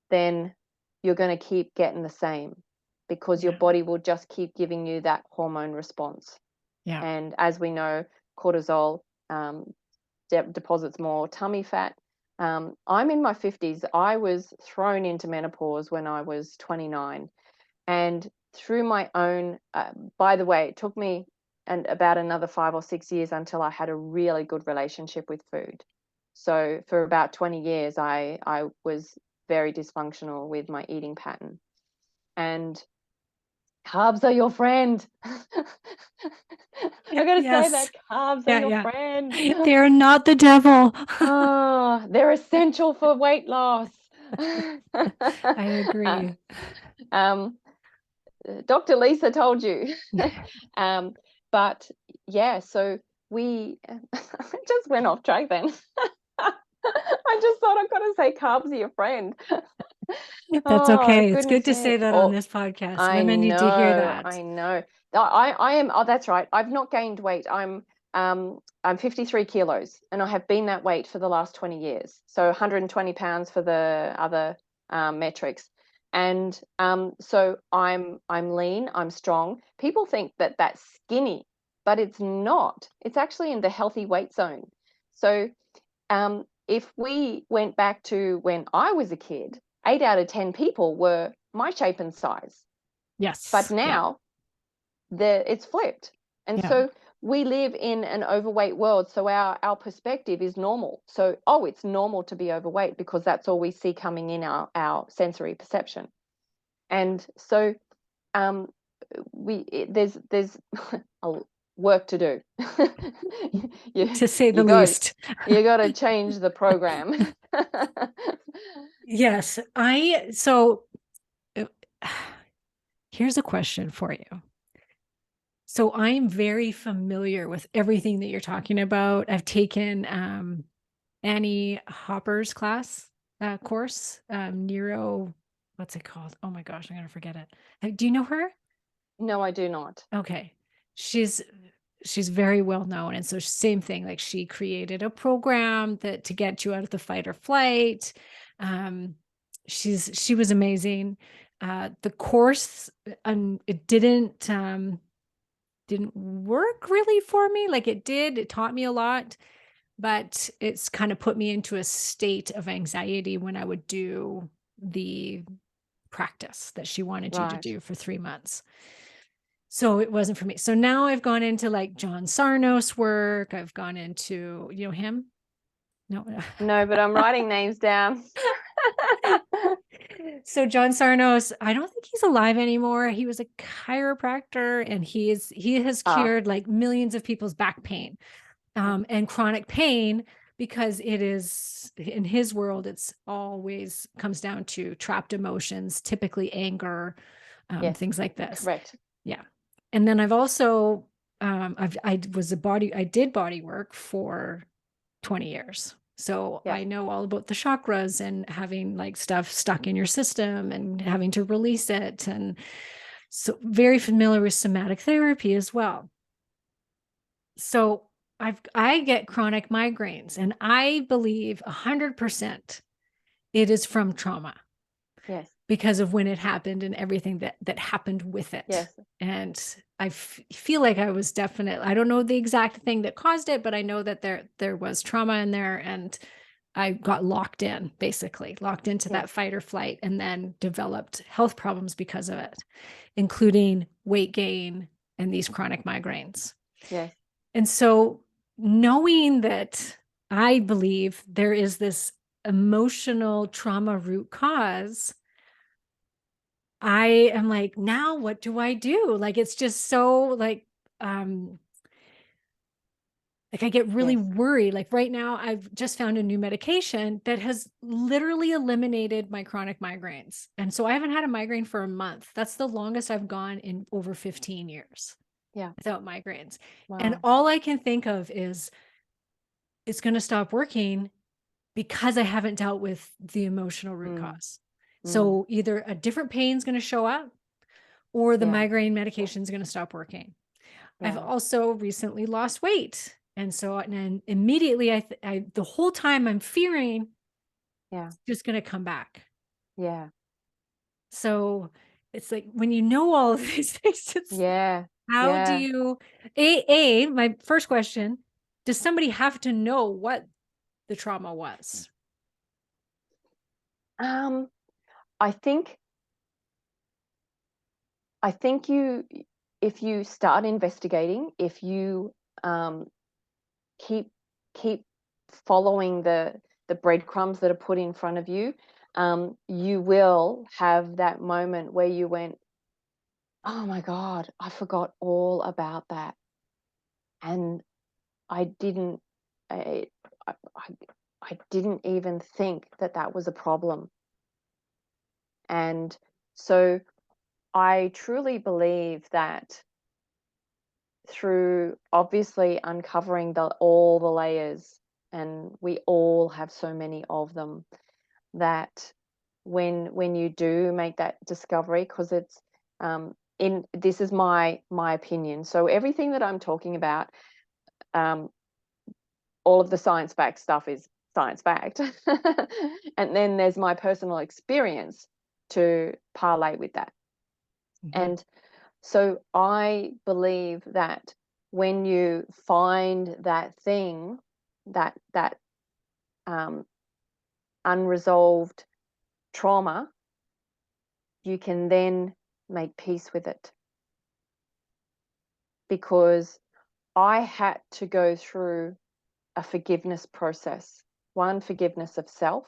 then you're going to keep getting the same because your Yeah. body will just keep giving you that hormone response. Yeah. And as we know, cortisol deposits more tummy fat. I'm in my 50s. I was thrown into menopause when I was 29. And through my own, by the way, it took me about another 5 or 6 years until I had a really good relationship with food. So for about 20 years, I was very dysfunctional with my eating pattern. And carbs are your friend. I got to say Yes. that carbs are Yeah. your Yeah. friend. They're not the devil. Oh, they're essential for weight loss. I Uh, agree. um, Dr. Lisa told you. um, but yeah, so we I just went off track then. I just thought I've got to say carbs are your friend. That's Oh, okay. It's good goodness to me. say that on Oh, this podcast. I Women need to hear know, that. I know. I am, oh, that's right. I've not gained weight. I'm 53 kilos and I have been that weight for the last 20 years. So 120 pounds for the other metrics. And so I'm lean, I'm strong. People think that that's skinny, but it's not. It's actually in the healthy weight zone. So if we went back to when I was a kid, 8 out of 10 people were my shape and size. But Yes. Yeah. now it's flipped. And Yeah. so we live in an overweight world. So our perspective is normal. So, oh, it's normal to be overweight because that's all we see coming in our sensory perception. And so there's a work to do. you To say the you got least. you got to change the program. Yes. So uh, here's a question for you. So I'm very familiar with everything that you're talking about. I've taken Annie Hopper's course, what's it called? Oh my gosh, I'm gonna forget it. Do you know her? No, I do not. Okay. She's she's very well known. And so same thing, like she created a program that to get you out of the fight or flight. Um, she was amazing. The course it didn't work really for me. Like it taught me a lot, but it's kind of put me into a state of anxiety when I would do the practice that she wanted you to Right. do for 3 months. So it wasn't for me. So now I've gone into like John Sarno's work. I've gone into, you know him? No. No, but I'm writing names down. So John Sarnos, I don't think he's alive anymore. He was a chiropractor and he has Ah, cured like millions of people's back pain and chronic pain because it is in his world, it's always comes down to trapped emotions, typically anger, yes, things like this. correct. Yeah. And then I've also I did body work for 20 years. So Yes, I know all about the chakras and having like stuff stuck in your system and having to release it. And so very familiar with somatic therapy as well. So I get chronic migraines and I believe 100% it is from trauma yes, because of when it happened and everything that happened with it. yes, And feel like I was definitely, I don't know the exact thing that caused it, but I know that there was trauma in there and I got locked in, basically locked into yes, that fight or flight, and then developed health problems because of it, including weight gain and these chronic migraines. yes. And so knowing that I believe there is this emotional trauma root cause, I am like, now what do I do? Like, it's just so like I get really Yes. worried. Like right now, I've just found a new medication that has literally eliminated my chronic migraines. And so I haven't had a migraine for a month. That's the longest I've gone in over 15 years Yeah. without migraines. And Wow. all I can think of is it's going to stop working because I haven't dealt with the emotional root Mm, cause. mm, So either a different pain is going to show up or the yeah. migraine medication is going to stop working. I've Yeah. also recently lost weight. And so, and then immediately the whole time I'm fearing Yeah. it's just going to come back. Yeah. So it's like, when you know all of these things, it's Yeah. how do Yeah. you, my first question, does somebody have to know what the trauma was? Um, I think you if you start investigating, if you um keep keep following the breadcrumbs that are put in front of you, you will have that moment where you went, oh my God, I forgot all about that. And I didn't, I, I didn't even think that that was a problem. And so I truly believe that through obviously uncovering all the layers, and we all have so many of them, that when you do make that discovery, because it's this is my opinion. So everything that I'm talking about, all of the science-backed stuff is science-backed. And then there's my personal experience to parlay with that. Mm-hmm. And so I believe that when you find that thing, that unresolved trauma, you can then make peace with it. Because I had to go through a forgiveness process. One, forgiveness of self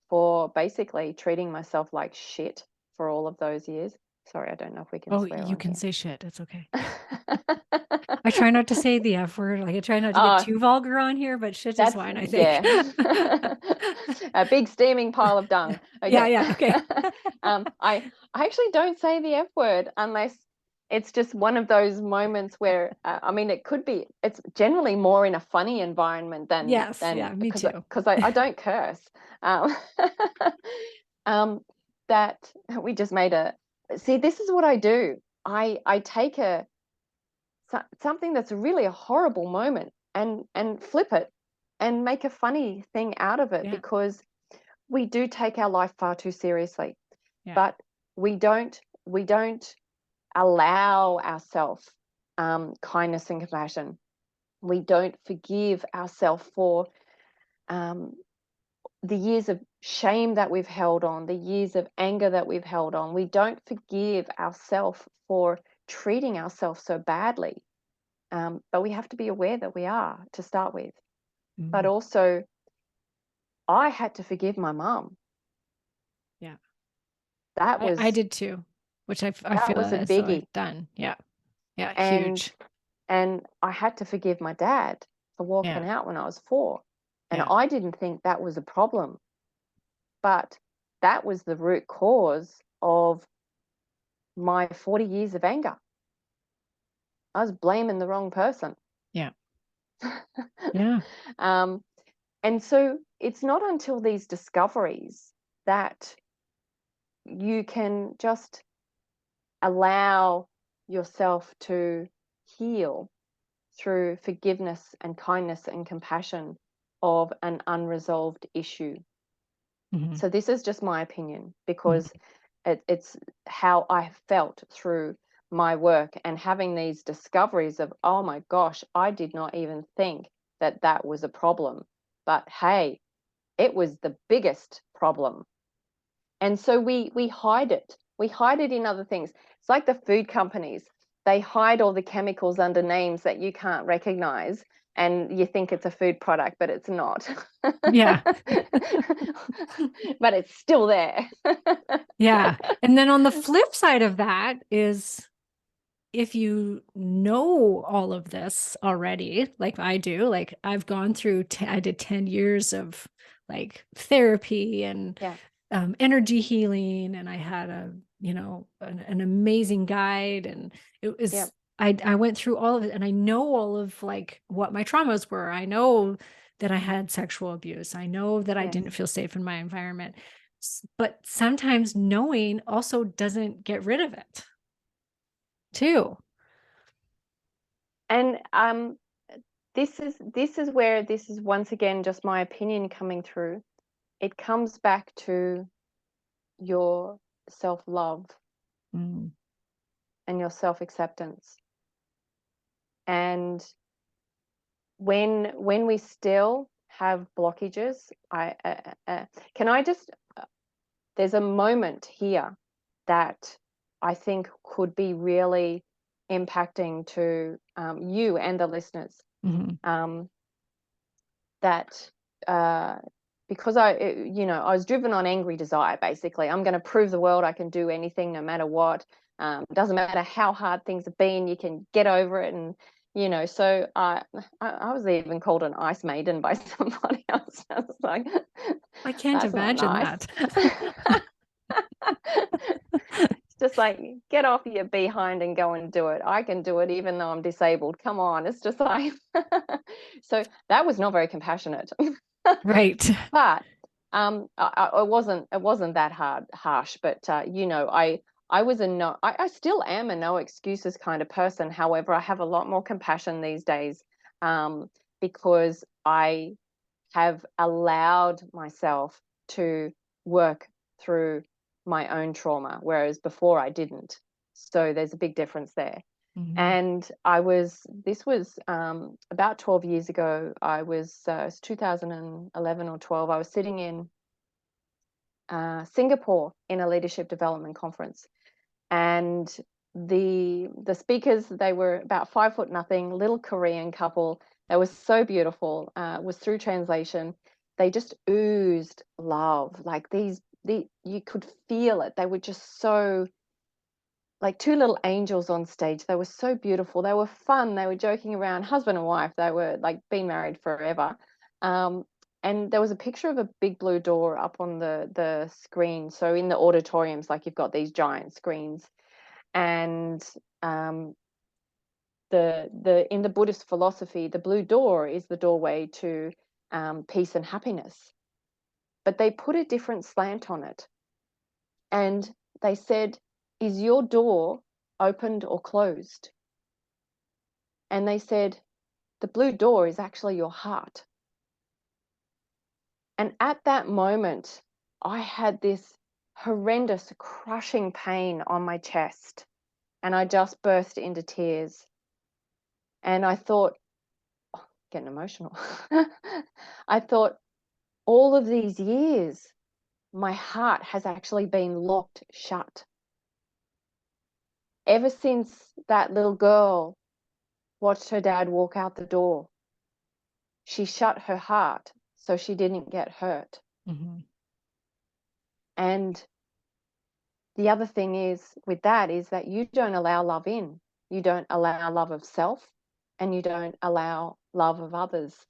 for basically treating myself like shit for all of those years. Sorry, I don't know if we can Oh, swear you on can here. say shit. It's okay. I try not to say the F word. Like I try not to get Oh, too vulgar on here, but shit is that's, fine, I think. yeah. A big steaming pile of dung. Yeah, Okay. yeah, okay. I actually don't say the F word unless it's just one of those moments where, I mean, it's generally more in a funny environment Yes, than yeah, me because too. I don't curse. Um, that we just made see, this is what I do. I take something that's really a horrible moment and flip it and make a funny thing out of it, Yeah, because we do take our life far too seriously. yeah. But we don't allow ourselves kindness and compassion. We don't forgive ourselves for the years of shame that we've held on, the years of anger that we've held on. We don't forgive ourselves for treating ourselves so badly. But we have to be aware that we are, to start with. But Mm, also, I had to forgive my mum. yeah. That I was did too, which I that feel was a as though I've biggie. done. Yeah, yeah, And huge. I had to forgive my dad for walking Yeah, out when I was 4. And yeah. I didn't think that was a problem. But that was the root cause of my 40 years of anger. I was blaming the wrong person. Yeah. Yeah. um, and so it's not until these discoveries that you can just allow yourself to heal through forgiveness and kindness and compassion of an unresolved issue. Mhm, So this is just my opinion, mhm. because it's how I felt through my work and having these discoveries of, oh my gosh, I did not even think that that was a problem. But hey, it was the biggest problem. And so we hide it. We hide it in other things. It's like the food companies. They hide all the chemicals under names that you can't recognize, and you think it's a food product, but it's not. Yeah. But it's still there. Yeah. And then on the flip side of that is if you know all of this already, like I do, like I've gone through, I did 10 years of like therapy and Yeah, energy healing. And I had an amazing guide. And it yeah, was, I went through all of it and I know all of like what my traumas were. I know that I had sexual abuse. I know that I yes. didn't feel safe in my environment. But sometimes knowing also doesn't get rid of it too. And this is where this is once again just my opinion coming through. It comes back to your self-love Mm, and your self-acceptance. And when we still have blockages, can I just there's a moment here that I think could be really impacting to you and the listeners. mhm. Um, that because I was driven on angry desire. Basically, I'm going to prove the world I can do anything, no matter what. Doesn't matter how hard things have been, you can get over it. And so I was even called an ice maiden by somebody else. I was like, I can't that's not imagine nice. that. just like, get off your behind and go and do it. I can do it even though I'm disabled. Come on. It's just like, so that was not very compassionate. Right. But it wasn't that harsh. But I was a no. I still am a no excuses kind of person. However, I have a lot more compassion these days, because I have allowed myself to work through my own trauma, whereas before I didn't. So there's a big difference there. Mhm. And this was about 12 years ago. It's 2011 or 12. I was sitting in Singapore in a leadership development conference. And the speakers, they were about 5 foot nothing, little Korean couple. They were so beautiful. It was through translation. They just oozed love. Like you could feel it. They were just so like two little angels on stage. They were so beautiful. They were fun. They were joking around, husband and wife. They were like been married forever. Um, and there was a picture of a big blue door up on the screen. So in the auditoriums, like you've got these giant screens, and the in the Buddhist philosophy, the blue door is the doorway to peace and happiness. But they put a different slant on it, and they said, "Is your door opened or closed?" And they said, "The blue door is actually your heart." And at that moment, I had this horrendous crushing pain on my chest, and I just burst into tears. And I thought, getting emotional. I thought, all of these years, my heart has actually been locked shut. Ever since that little girl watched her dad walk out the door, she shut her heart so she didn't get hurt. Mhm. And the other thing is with that is that you don't allow love in. You don't allow love of self, and you don't allow love of others.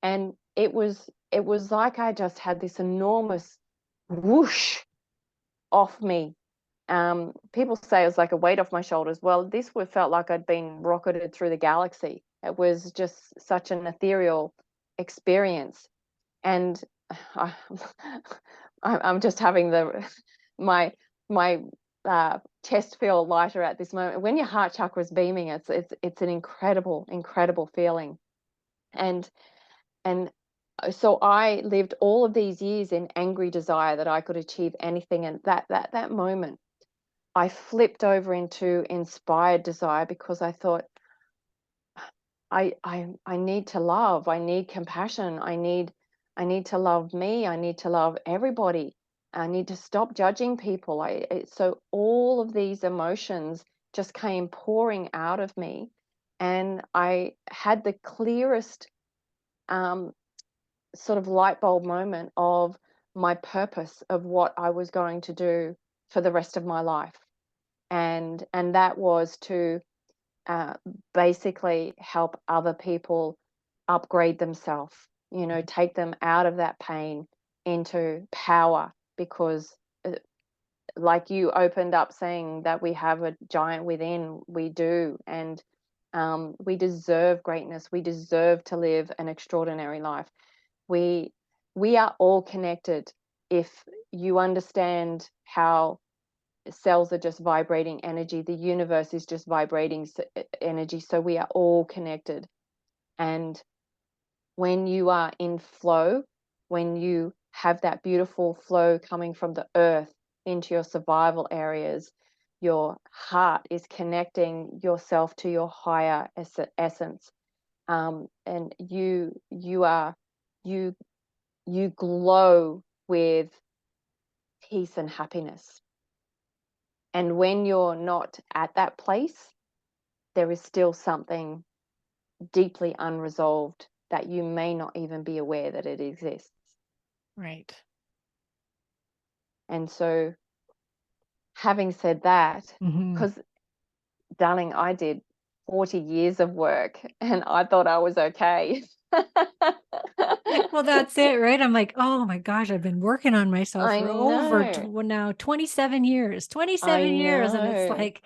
And it was like I just had this enormous whoosh off me. People say it was like a weight off my shoulders. Well, this would felt like I'd been rocketed through the galaxy. It was just such an ethereal experience. And I, I'm just having my my chest feel lighter at this moment. When your heart chakra is beaming, it's an incredible feeling. And and so I lived all of these years in angry desire that I could achieve anything. And that moment, I flipped over into inspired desire, because I thought, I need to love. I need compassion. I need to love me. I need to love everybody. I need to stop judging people. So all of these emotions just came pouring out of me, and I had the clearest um, sort of light bulb moment of my purpose of what I was going to do for the rest of my life. And that was to uh, basically help other people upgrade themselves, take them out of that pain into power. Because like you opened up saying that we have a giant within, we do. And we deserve greatness. We deserve to live an extraordinary life. We are all connected. If you understand how cells are just vibrating energy, the universe is just vibrating energy, so we are all connected. And when you are in flow, when you have that beautiful flow coming from the earth into your survival areas, your heart is connecting yourself to your higher essence. And you you glow with peace and happiness. And when you're not at that place, there is still something deeply unresolved that you may not even be aware that it exists. Right. And so, having said that, Mhm. because, darling, I did 40 years of work and I thought I was okay. Well, that's it, right? I'm like, oh my gosh, I've been working on myself I for over know. well, now 27 years, I 27 years. And it's know. like,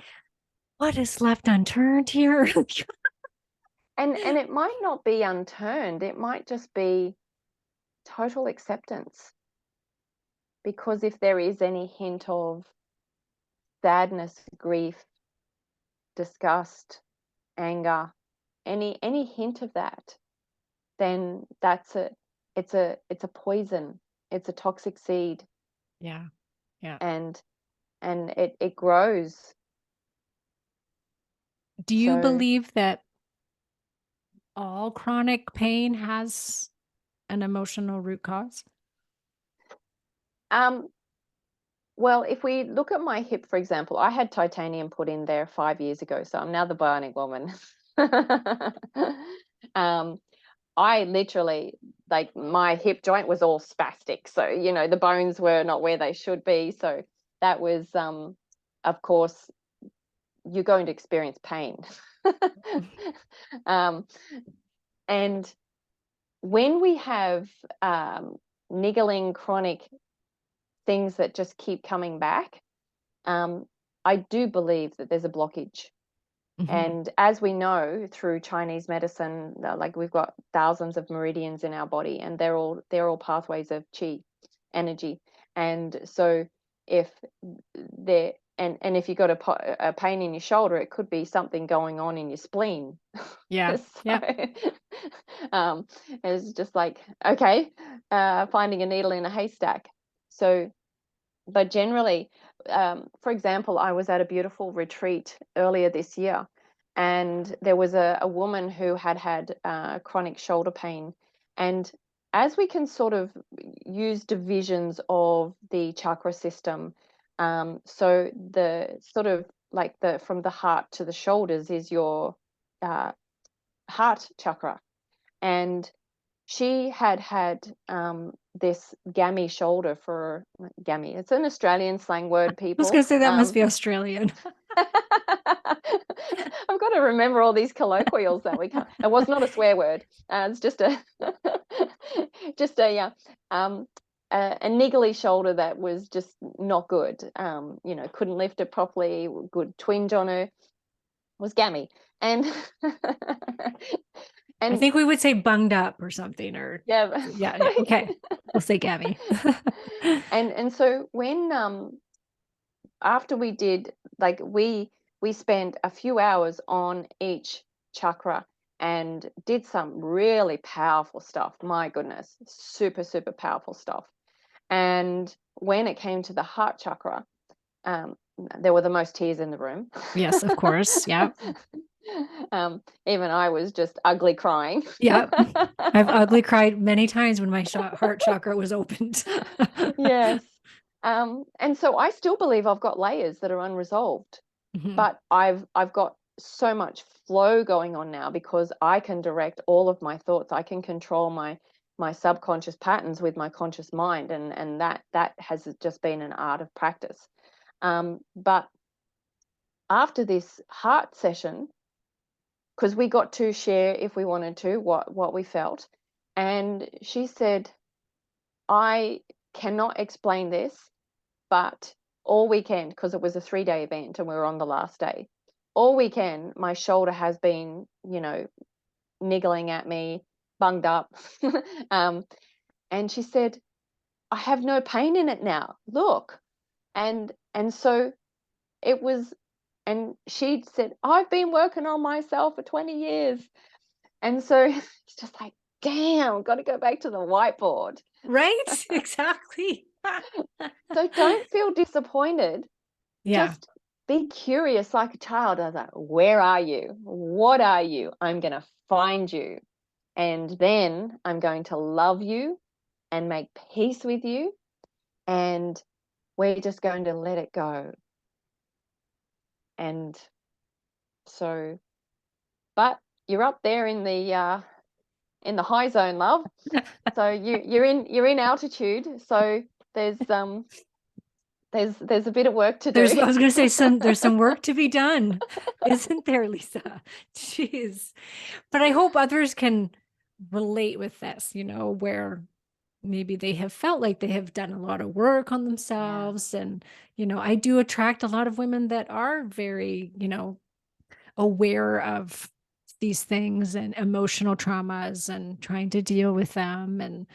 what is left unturned here? And it might not be unturned. It might just be total acceptance. Because if there is any hint of sadness, grief, disgust, anger, any hint of that, then that's it. It's a poison. It's a toxic seed, Yeah. Yeah. and it grows. Do you So believe that all chronic pain has an emotional root cause? um well, if we look at my hip, for example, I had titanium put in there 5 years ago, so I'm now the bionic woman. um I literally, like, my hip joint was all spastic. So, the bones were not where they should be. So that was, of course, you're going to experience pain. um, and when we have niggling chronic things that just keep coming back, um, I do believe that there's a blockage. Mhm. And as we know through Chinese medicine, like, we've got thousands of meridians in our body, and they're all pathways of qi energy. And so if there and if you've got a pain in your shoulder, it could be something going on in your spleen. Yeah. So Yeah. um, it's just like, okay, finding a needle in a haystack. So, but generally, for example, I was at a beautiful retreat earlier this year, and there was a woman who had chronic shoulder pain. And as we can sort of use divisions of the chakra system, so the sort of like the from the heart to the shoulders is your uh, heart chakra. And she had this gammy shoulder for gammy. It's an Australian slang word, I was going people. to say that must be Australian. I've got to remember all these colloquials that we can't. It was not a swear word. It's just a just a niggly shoulder that was just not good. Couldn't lift it properly. Good twinge on her. Was gammy. And I and think we would say bunged up or something, or yeah. yeah. Yeah. Okay. We'll say Gabby. And so when after we did, like, we spent a few hours on each chakra and did some really powerful stuff. My goodness, super, super powerful stuff. And when it came to the heart chakra, um, there were the most tears in the room. Yes, of course. Yeah. Even I was just ugly crying. Yeah. I've ugly cried many times when my heart chakra was opened. Yes. And so I still believe I've got layers that are unresolved, Mhm. but I've got so much flow going on now because I can direct all of my thoughts. I can control my subconscious patterns with my conscious mind, and that has just been an art of practice. But after this heart session, because we got to share, if we wanted to, what we felt, and she said, I cannot explain this, but all weekend, because it was a 3-day event and we were on the last day, all weekend my shoulder has been, niggling at me, bunged up. um, and she said, I have no pain in it now. Look. And so it was, and she said, I've been working on myself for 20 years. And so it's just like, damn, got to go back to the whiteboard. Right? Exactly. So don't feel disappointed. Yeah. Just be curious like a child. I was like, where are you? What are you? I'm going to find you. And then I'm going to love you and make peace with you. And we're just going to let it go. And so, but you're up there in the high zone, love. So you're in altitude. So there's a bit of work to I do. was going to say there's some work to be done, isn't there, Lisa? Jeez. But I hope others can relate with this, where maybe they have felt like they have done a lot of work on Yeah. themselves. And, I do attract a lot of women that are very, aware of these things and emotional traumas and trying to deal with them. And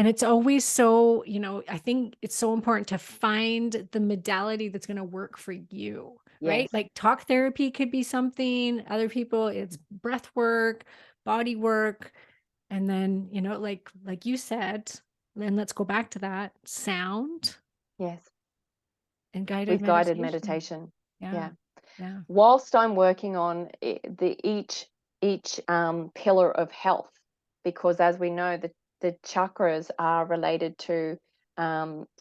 it's always so, I think it's so important to find the modality that's going to work for you, right? Yes. Like talk therapy could be something, other people it's breath work, body work, and then, like you said, then let's go back to that sound Yes. and guided With guided meditation. meditation. Yeah. Yeah. Yeah. Whilst I'm working on each pillar of health, because as we know, the chakras are related to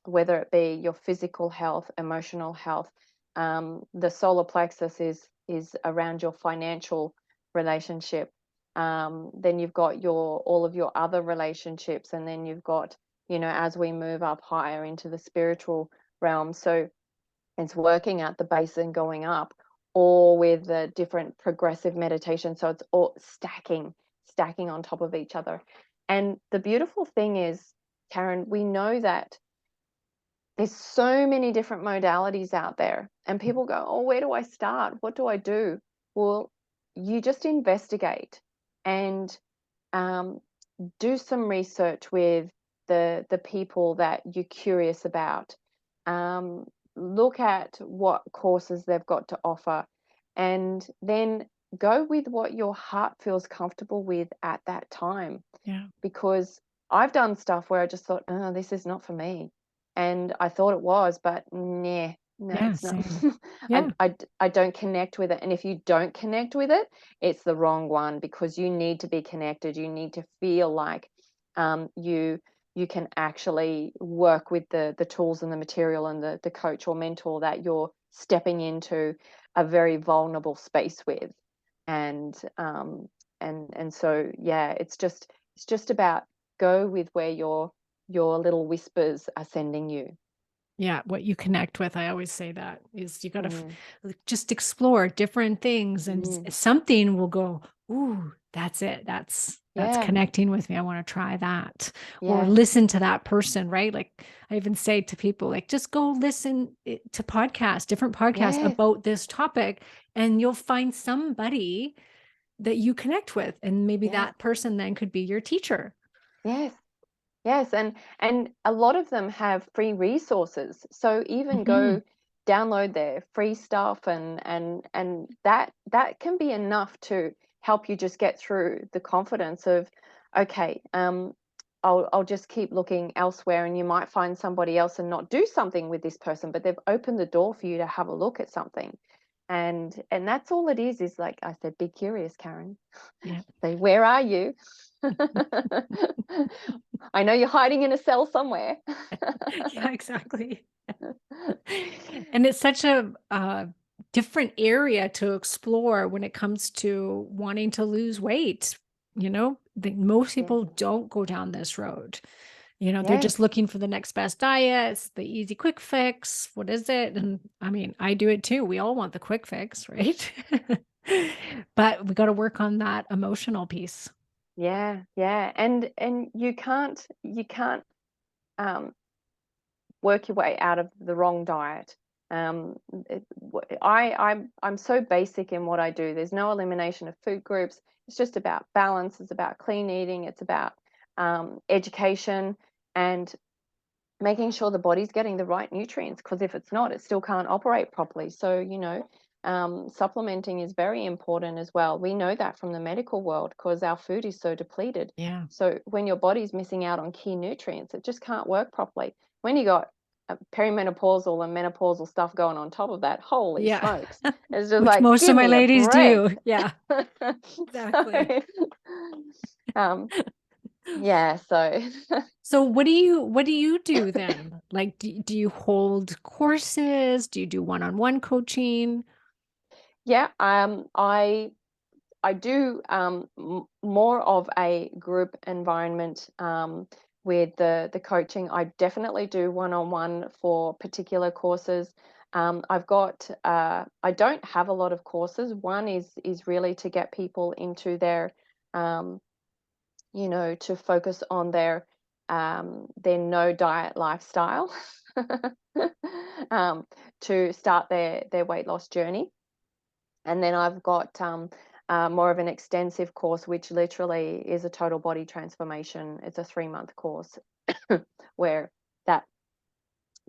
whether it be your physical health, emotional health. The solar plexus is around your financial relationship. Then you've got your all of your other relationships, and then you've got, as we move up higher into the spiritual realm. So it's working at the base and going up, or with the different progressive meditation. So it's all stacking on top of each other. And the beautiful thing is, Karen, we know that there's so many different modalities out there, and people go, "Oh, where do I start? What do I do?" Well, you just investigate and um, do some research with the people that you're curious about. Um, Look at what courses they've got to offer, and then go with what your heart feels comfortable with at that time. Yeah. Because I've done stuff where I just thought, oh, this is not for me. And I thought it was, but nah, no, Yeah. it's not. Same. Yeah. I don't connect with it. And if you don't connect with it, it's the wrong one, because you need to be connected. You need to feel like you can actually work with the tools and the material and the coach or mentor that you're stepping into a very vulnerable space with. And and so yeah, it's just about go with where your little whispers are sending you. Yeah, what you connect with, I always say that is you got to Mm, just explore different things and mm, something will go, "Ooh, that's it. That's yeah, connecting with me. I want to try that." Or yeah, listen to that person, right? Like I even say to people like just go listen to podcasts, different podcasts yes, about this topic and you'll find somebody that you connect with and maybe yes, that person then could be your teacher. yes. Yes, and a lot of them have free resources. So even Mhm. go download their free stuff, and that can be enough to help you just get through the confidence of, okay, I'll just keep looking elsewhere, and you might find somebody else and not do something with this person, but they've opened the door for you to have a look at something. And that's all it is like I said, be curious, Karen. Yeah. Say, where are you? I know you're hiding in a cell somewhere. Yeah, exactly. And it's such a different area to explore when it comes to wanting to lose weight. Most Yes, people don't go down this road. They're yes, just looking for the next best diet, it's the easy quick fix. What is it? And I mean, I do it too. We all want the quick fix, right? But we got to work on that emotional piece. yeah, yeah. And you can't um, work your way out of the wrong diet. I'm so basic in what I do. There's no elimination of food groups. It's just about balance. It's about clean eating. It's about education and making sure the body's getting the right nutrients, because if it's not, it still can't operate properly. So, supplementing is very important as well. We know that from the medical world because our food is so depleted. Yeah. So when your body's missing out on key nutrients, it just can't work properly. When you got perimenopausal and menopausal stuff going on top of that, holy Yeah. smokes. It's just Which like, most of give my me a ladies break. do. Yeah, So, exactly. um, yeah, so So what do you do then? Like do you hold courses? Do you do one-on-one coaching? yeah, I do more of a group environment with the coaching. I definitely do one-on-one for particular courses. I don't have a lot of courses. One is really to get people into their um, to focus on their no diet lifestyle, to start their weight loss journey. And then I've got more of an extensive course, which literally is a total body transformation. It's a 3-month course where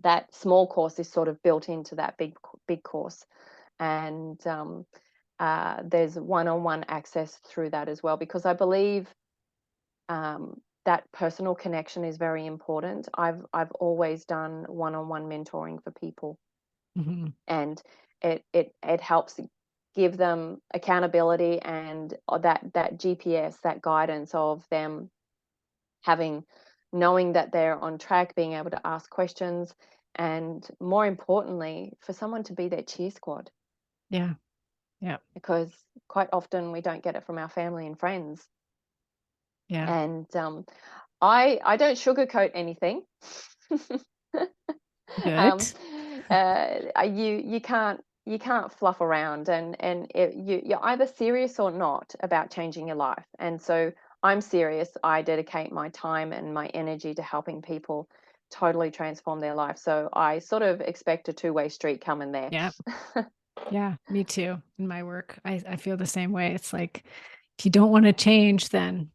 that small course is sort of built into that big course. And there's one-on-one access through that as well, because I believe that personal connection is very important. I've always done one-on-one mentoring for people, and it helps give them accountability and that GPS, that guidance of them knowing that they're on track, being able to ask questions, and more importantly, for someone to be their cheer squad. Yeah. Yeah. Because quite often we don't get it from our family and friends. Yeah. And I don't sugarcoat anything. Good. You can't fluff around, and you're either serious or not about changing your life. And so I'm serious. I dedicate my time and my energy to helping people totally transform their life. So I sort of expect a two-way street coming there. Yeah. Yeah, me too. In my work, I feel the same way. It's like, if you don't want to change, then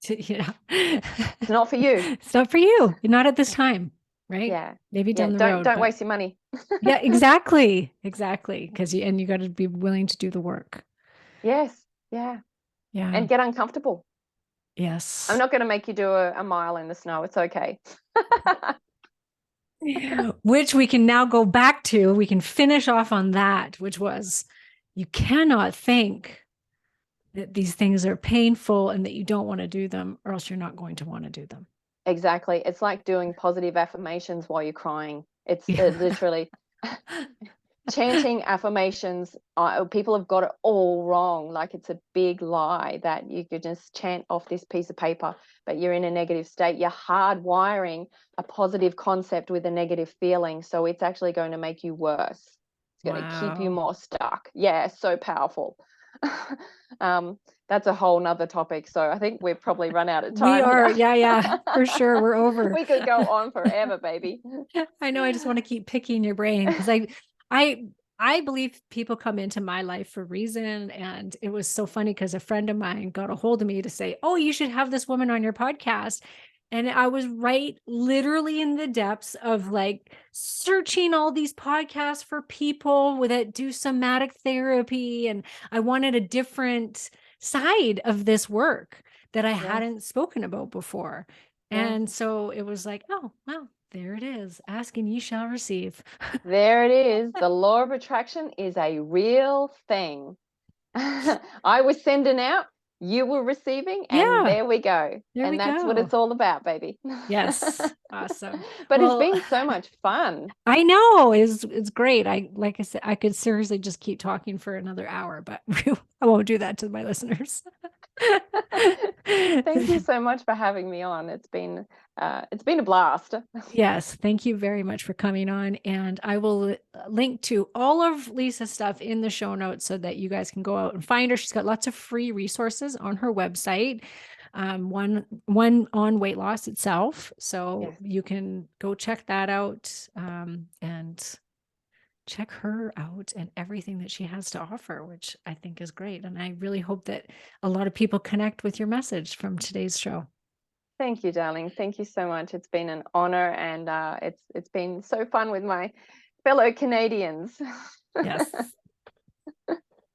It's not for you. It's not for you. Not at this time, right? Yeah. Maybe down the Don't road. waste your money. Yeah, exactly. Exactly. Because you got to be willing to do the work. Yes. Yeah. Yeah. And get uncomfortable. Yes. I'm not going to make you do a mile in the snow. It's okay. Which we can now go back to. We can finish off on that, which was, you cannot think that these things are painful and that you don't want to do them, or else you're not going to want to do them. Exactly. It's like doing positive affirmations while you're crying. It's literally chanting affirmations. People have got it all wrong. Like, it's a big lie that you could just chant off this piece of paper, but you're in a negative state. You're hardwiring a positive concept with a negative feeling. So it's actually going to make you worse. It's going to keep you more stuck. Yeah, so powerful. That's a whole nother topic. So I think we've probably run out of time. We are. Here. Yeah, for sure. We're over. We could go on forever, baby. I know. I just want to keep picking your brain, because I believe people come into my life for a reason. And it was so funny because a friend of mine got a hold of me to say, oh, you should have this woman on your podcast. And I was literally in the depths of like searching all these podcasts for people that do somatic therapy. And I wanted a different side of this work that I hadn't spoken about before. And so it was like, oh, well, there it is. Ask and ye shall receive. There it is. The law of attraction is a real thing. I was sending out, you were receiving, and there we go. And that's what it's all about, baby. Yes. Awesome. But it's been so much fun. I know. It's great. Like I said, I could seriously just keep talking for another hour, but I won't do that to my listeners. Thank you so much for having me on. It's been a blast. Yes, thank you very much for coming on, and I will link to all of Lisa's stuff in the show notes so that you guys can go out and find her. She's got lots of free resources on her website. One on weight loss itself, so you can go check that out, and check her out and everything that she has to offer, which I think is great. And I really hope that a lot of people connect with your message from today's show. Thank you, darling. Thank you so much. It's been an honor, and it's been so fun with my fellow Canadians. Yes.